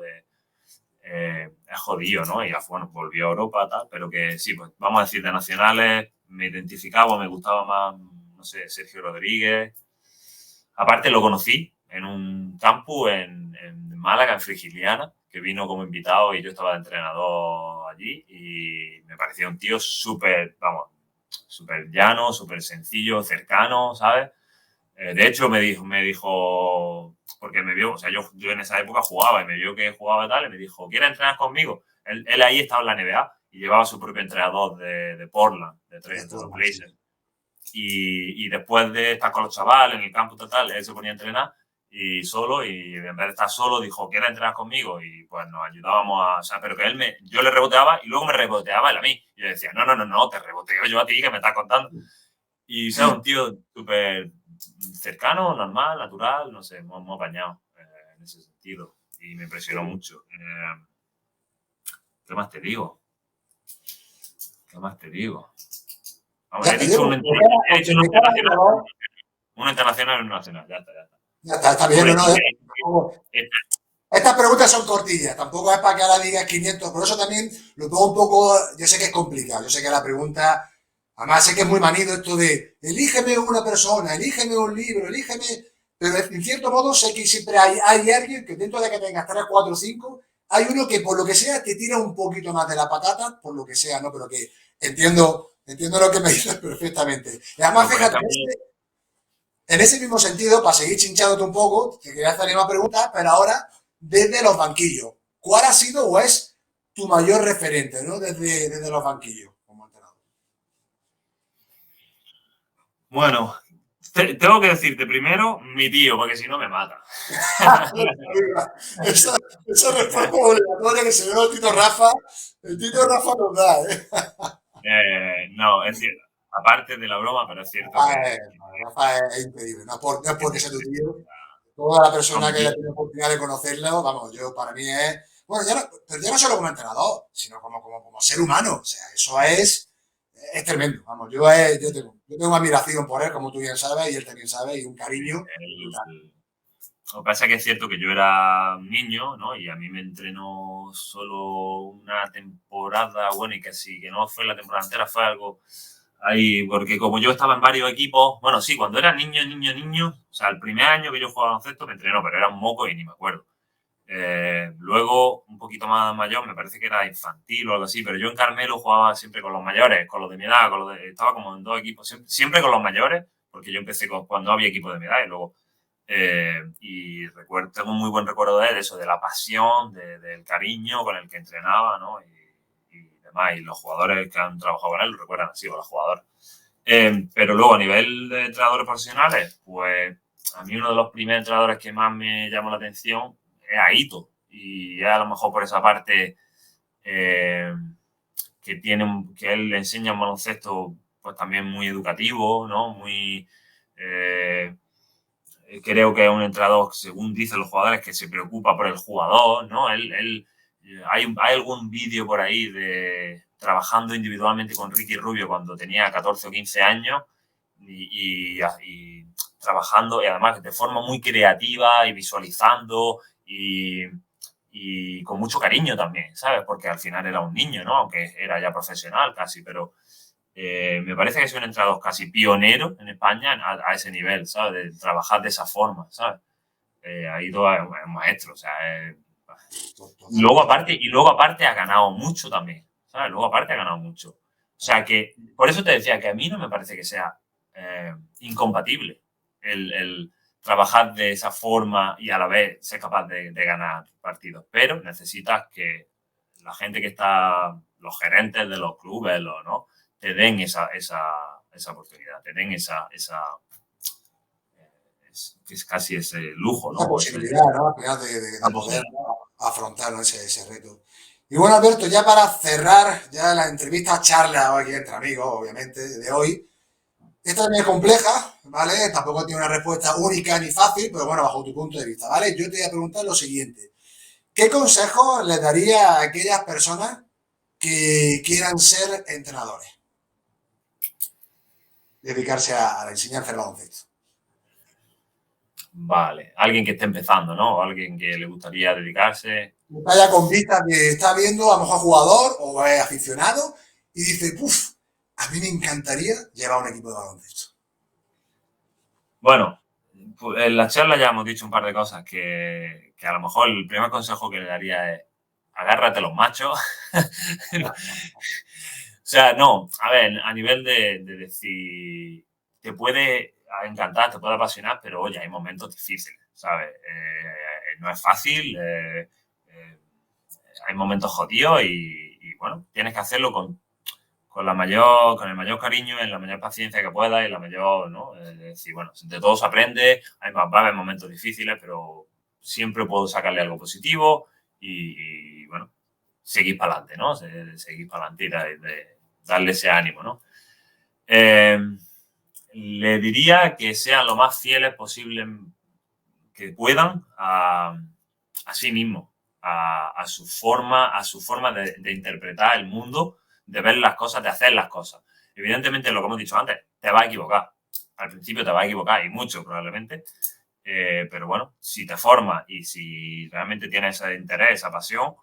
es jodido, ¿no? Y bueno, volvió a Europa, tal, pero que sí, pues vamos a decir, de nacionales me identificaba, me gustaba más, no sé, Sergio Rodríguez. Aparte lo conocí en un campus en Málaga, en Frigiliana, que vino como invitado y yo estaba de entrenador allí y me parecía un tío súper, vamos, súper llano, súper sencillo, cercano, ¿sabes? De hecho, me dijo, porque me vio, o sea, yo en esa época jugaba y me vio que jugaba y tal, y me dijo, ¿quieres entrenar conmigo? Él ahí estaba en la NBA y llevaba su propio entrenador de Portland, de los Blazers. Y después de estar con los chavales en el campo total, él se ponía a entrenar y solo, y en vez de estar solo, dijo, ¿quieres entrenar conmigo? Y pues nos ayudábamos a, o sea, pero que yo le reboteaba y luego me reboteaba él a mí. Y yo decía, no, te reboteo yo a ti, que me estás contando. Y, ¿sabes? Un tío súper cercano, normal, natural, no sé, muy apañado en ese sentido. Y me impresionó mucho. ¿Qué más te digo? ¿Qué más te digo? Vamos, he dicho un internacional, un internacional y un nacional. Ya está, ya está. Ya está bien, no. Estas preguntas son cortillas, tampoco es para que ahora digas 500, por eso también lo pongo un poco, yo sé que es complicado, yo sé que la pregunta, además sé que es muy manido esto de, elígeme una persona, elígeme un libro, elígeme, pero en cierto modo sé que siempre hay alguien que dentro de que tengas 3, 4, 5, hay uno que por lo que sea te tira un poquito más de la patata, por lo que sea, ¿no? Pero que entiendo lo que me dices perfectamente. Y además, fíjate, en ese mismo sentido, para seguir chinchándote un poco, te quería hacer la misma pregunta, pero ahora desde los banquillos. ¿Cuál ha sido o es tu mayor referente, ¿no? Desde los banquillos como entrenador? Bueno, tengo que decirte primero mi tío, porque si no me mata. esa respuesta obligatoria que se ve el Tito Rafa. El Tito Rafa nos da, ¿eh? No, es cierto. Aparte de la broma, pero es cierto Rafa es increíble. No es porque sea tu tío. Toda la persona que haya tenido oportunidad de conocerlo, vamos, yo para mí es. Bueno, pero ya no solo como entrenador, sino como ser humano. O sea, eso es tremendo. Vamos, yo tengo admiración por él, como tú bien sabes, y él también sabe, y un cariño brutal. Lo que pasa es que es cierto que yo era un niño, ¿no? Y a mí me entrenó solo una temporada, bueno, y casi que no fue la temporada entera, fue algo ahí, porque como yo estaba en varios equipos, bueno, sí, cuando era niño, o sea, el primer año que yo jugaba baloncesto me entrenó, pero era un moco y ni me acuerdo. Luego, un poquito más mayor, me parece que era infantil o algo así, pero yo en Carmelo jugaba siempre con los mayores, con los de mi edad, estaba como en dos equipos, siempre con los mayores, porque yo empecé cuando había equipo de mi edad y luego y recuerdo, tengo un muy buen recuerdo de él, eso, de la pasión, del cariño con el que entrenaba, ¿no? Y demás, y los jugadores que han trabajado con él lo recuerdan así, o los jugadores. Pero luego, a nivel de entrenadores profesionales, pues a mí uno de los primeros entrenadores que más me llamó la atención es Aito. Y a lo mejor por esa parte que él le enseña un baloncesto pues también muy educativo, ¿no? Muy... creo que es un entrenador, según dicen los jugadores, que se preocupa por el jugador, ¿no? Hay algún vídeo por ahí trabajando individualmente con Ricky Rubio cuando tenía 14 o 15 años y trabajando, y además de forma muy creativa y visualizando y con mucho cariño también, ¿sabes? Porque al final era un niño, ¿no? Aunque era ya profesional casi, pero me parece que es un entrenador casi pionero en España a ese nivel, ¿sabes? De trabajar de esa forma, ¿sabes? Ha ido a un maestro, o sea, luego aparte ha ganado mucho también, ¿sabes? Luego aparte ha ganado mucho. O sea que, por eso te decía que a mí no me parece que sea incompatible el trabajar de esa forma y a la vez ser capaz de ganar partidos. Pero necesitas que la gente que está, los gerentes de los clubes, ¿no? Te den esa oportunidad, te den es casi ese lujo, ¿no? Una posibilidad, ¿no? Al final de poder, ¿no?, afrontar, ¿no?, ese reto. Y bueno, Alberto, ya para cerrar ya la entrevista, charla aquí entre amigos, obviamente, de hoy. Esta también es compleja, ¿vale? Tampoco tiene una respuesta única ni fácil, pero bueno, bajo tu punto de vista, ¿vale? Yo te voy a preguntar lo siguiente. ¿Qué consejos le daría a aquellas personas que quieran ser entrenadores? Dedicarse a la enseñanza del baloncesto. Vale, alguien que esté empezando, ¿no? O alguien que le gustaría dedicarse. Vaya con vistas que está viendo a lo mejor jugador o es aficionado y dice, puf, a mí me encantaría llevar un equipo de baloncesto. Bueno, pues en la charla ya hemos dicho un par de cosas que a lo mejor el primer consejo que le daría es agárrate los machos. O sea, no, a ver, a nivel de decir, te puede encantar, te puede apasionar, pero oye, hay momentos difíciles, ¿sabes? No es fácil, hay momentos jodidos y bueno, tienes que hacerlo con el mayor cariño, en la mayor paciencia que puedas y la mayor, ¿no? Es decir, bueno, de todo se aprende, va a haber momentos difíciles, pero siempre puedo sacarle algo positivo y bueno, seguir para adelante, ¿no? Seguir para adelante y darle ese ánimo, ¿no? Le diría que sean lo más fieles posible que puedan a sí mismos, a su forma de interpretar el mundo, de ver las cosas, de hacer las cosas. Evidentemente, lo que hemos dicho antes, te vas a equivocar. Al principio te vas a equivocar y mucho probablemente. Pero bueno, si te formas y si realmente tienes ese interés, esa pasión,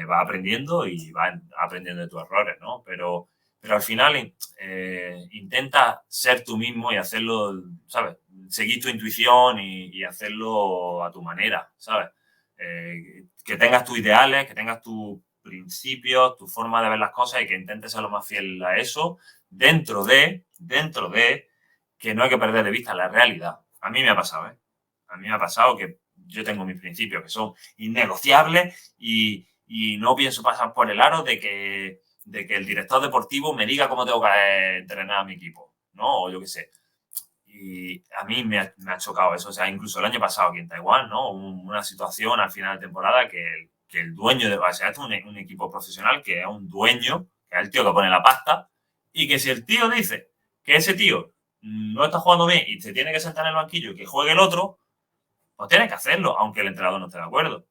vas aprendiendo y vas aprendiendo de tus errores, ¿no? Pero al final intenta ser tú mismo y hacerlo, ¿sabes? Seguir tu intuición y hacerlo a tu manera, ¿sabes? Que tengas tus ideales, que tengas tus principios, tu forma de ver las cosas y que intentes ser lo más fiel a eso dentro de que no hay que perder de vista la realidad. A mí me ha pasado, ¿eh? A mí me ha pasado que yo tengo mis principios que son innegociables y no pienso pasar por el aro de que el director deportivo me diga cómo tengo que entrenar a mi equipo, ¿no? O yo qué sé. Y a mí me ha chocado eso. O sea, incluso el año pasado aquí en Taiwán, ¿no? Una situación al final de temporada que el dueño o sea, esto es un equipo profesional que es un dueño, que es el tío que pone la pasta, y que si el tío dice que ese tío no está jugando bien y se tiene que sentar en el banquillo y que juegue el otro, pues tiene que hacerlo, aunque el entrenador no esté de acuerdo.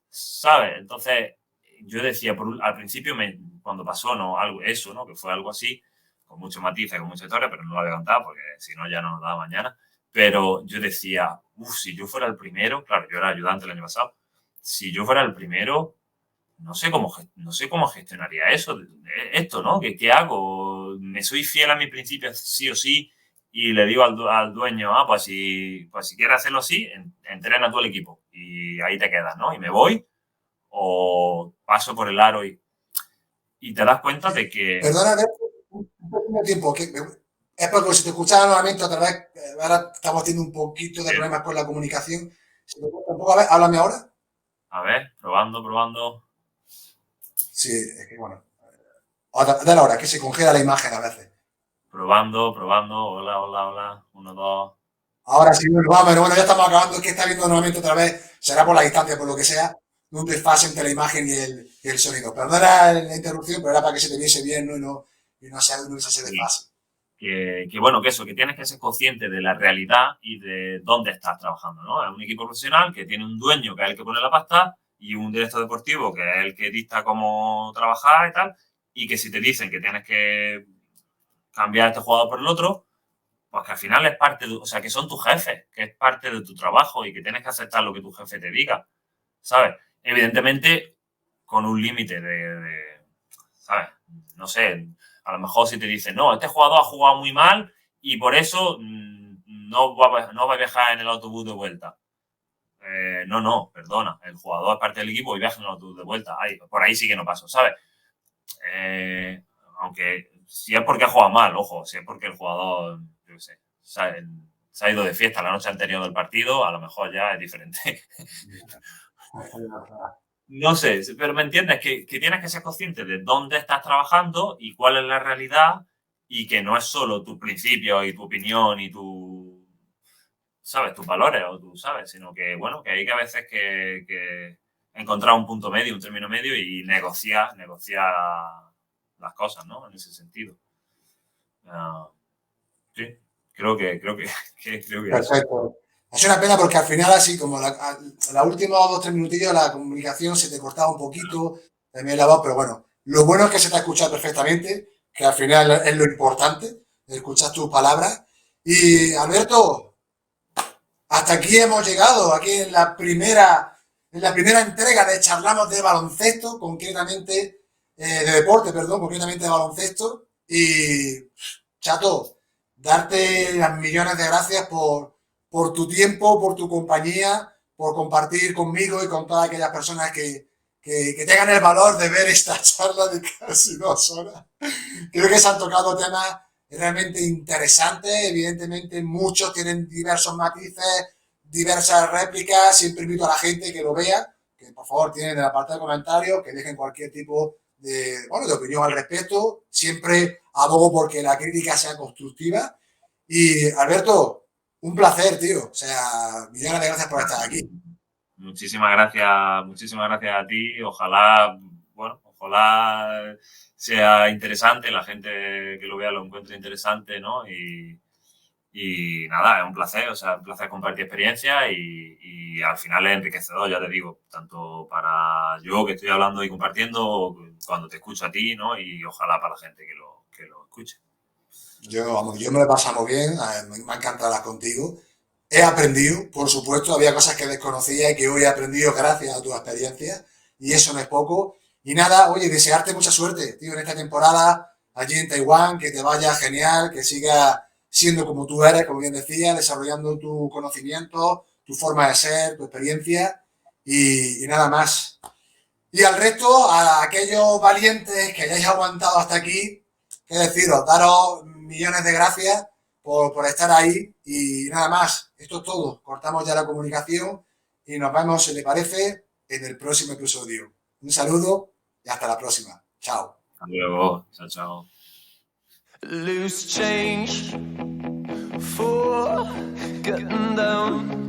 ¿Sabes? Entonces, yo decía al principio, cuando pasó eso, ¿no? Que fue algo así, con muchos matices, con mucha historia, pero no lo voy a contar porque si no ya no nos da mañana. Pero yo decía, si yo fuera el primero, claro, yo era ayudante el año pasado, si yo fuera el primero, no sé cómo gestionaría esto, ¿no? ¿Qué hago? ¿Me soy fiel a mis principios sí o sí? Y le digo al dueño, pues si quieres hacerlo así, entrena tú el equipo y ahí te quedas, ¿no? Y me voy o paso por el aro y te das cuenta de que... Perdona, un pequeño tiempo, es porque si te escuchaba nuevamente otra vez, ahora estamos teniendo un poquito de problemas con la comunicación. Si me cuesta un poco, a ver, háblame ahora. A ver, probando. Sí, es que bueno. Dale ahora, que se congela la imagen a veces. Probando. Hola. 1, 2. Ahora sí, bueno, ya estamos acabando. Es que está viendo nuevamente otra vez. Será por la distancia, por lo que sea. Un desfase entre la imagen y el sonido. Perdona la interrupción, pero era para que se te viese bien, ¿no? Y no hubiese ese desfase. Bueno, que tienes que ser consciente de la realidad y de dónde estás trabajando, ¿no? Es un equipo profesional que tiene un dueño que es el que pone la pasta y un director deportivo que es el que dicta cómo trabajar y tal. y que si te dicen que tienes que cambiar a este jugador por el otro, pues que al final es parte, o sea, que son tus jefes, que es parte de tu trabajo y que tienes que aceptar lo que tu jefe te diga, ¿sabes? Evidentemente, con un límite ¿sabes? No sé, a lo mejor si te dicen, no, este jugador ha jugado muy mal y por eso no va a viajar en el autobús de vuelta. No, perdona, el jugador es parte del equipo y viaja en el autobús de vuelta. Por ahí sí que no paso, ¿sabes? Aunque si es porque ha jugado mal, ojo, si es porque el jugador, yo qué sé, se ha ido de fiesta la noche anterior del partido, a lo mejor ya es diferente. No sé, pero me entiendes que tienes que ser consciente de dónde estás trabajando y cuál es la realidad y que no es solo tus principios y tu opinión y ¿sabes? Tus valores o tú sabes, sino que, bueno, que hay que a veces que encontrar un punto medio, un término medio y negociar las cosas, ¿no? En ese sentido. Sí, creo que Perfecto. Es una pena porque al final, así como la última 2 o 3 minutillos, la comunicación se te cortaba un poquito, también la voz, pero bueno, lo bueno es que se te ha escuchado perfectamente, que al final es lo importante, escuchar tus palabras. Y Alberto, hasta aquí hemos llegado, aquí en la primera entrega de Charlamos de Baloncesto, concretamente, de deporte, perdón, concretamente de baloncesto. Y, chato, darte las millones de gracias por tu tiempo, por tu compañía, por compartir conmigo y con todas aquellas personas que tengan el valor de ver esta charla de casi 2 horas. Creo que se han tocado temas realmente interesantes. Evidentemente, muchos tienen diversos matices, diversas réplicas. Siempre invito a la gente que lo vea, que por favor tienen en el apartado de comentarios, que dejen cualquier tipo de opinión al respecto. Siempre abogo porque la crítica sea constructiva. Y Alberto, un placer, tío. O sea, millones de gracias por estar aquí. Muchísimas gracias a ti. Ojalá sea interesante, la gente que lo vea lo encuentre interesante, ¿no? Y nada, es un placer, o sea, un placer compartir experiencias y al final es enriquecedor, ya te digo, tanto para yo que estoy hablando y compartiendo, cuando te escucho a ti, ¿no? Y ojalá para la gente que lo escuche. Yo me lo he pasado muy bien, me ha encantado hablar contigo. He aprendido, por supuesto, había cosas que desconocía y que hoy he aprendido gracias a tu experiencia, y eso no es poco. Y nada, oye, desearte mucha suerte, tío, en esta temporada, allí en Taiwán, que te vaya genial, que sigas siendo como tú eres, como bien decía, desarrollando tu conocimiento, tu forma de ser, tu experiencia, y nada más. Y al resto, a aquellos valientes que hayáis aguantado hasta aquí, qué deciros, daros millones de gracias por estar ahí y nada más. Esto es todo. Cortamos ya la comunicación y nos vemos, si te parece, en el próximo episodio. Un saludo y hasta la próxima. Chao. Hasta luego. Chao, chao. Loose change for getting down.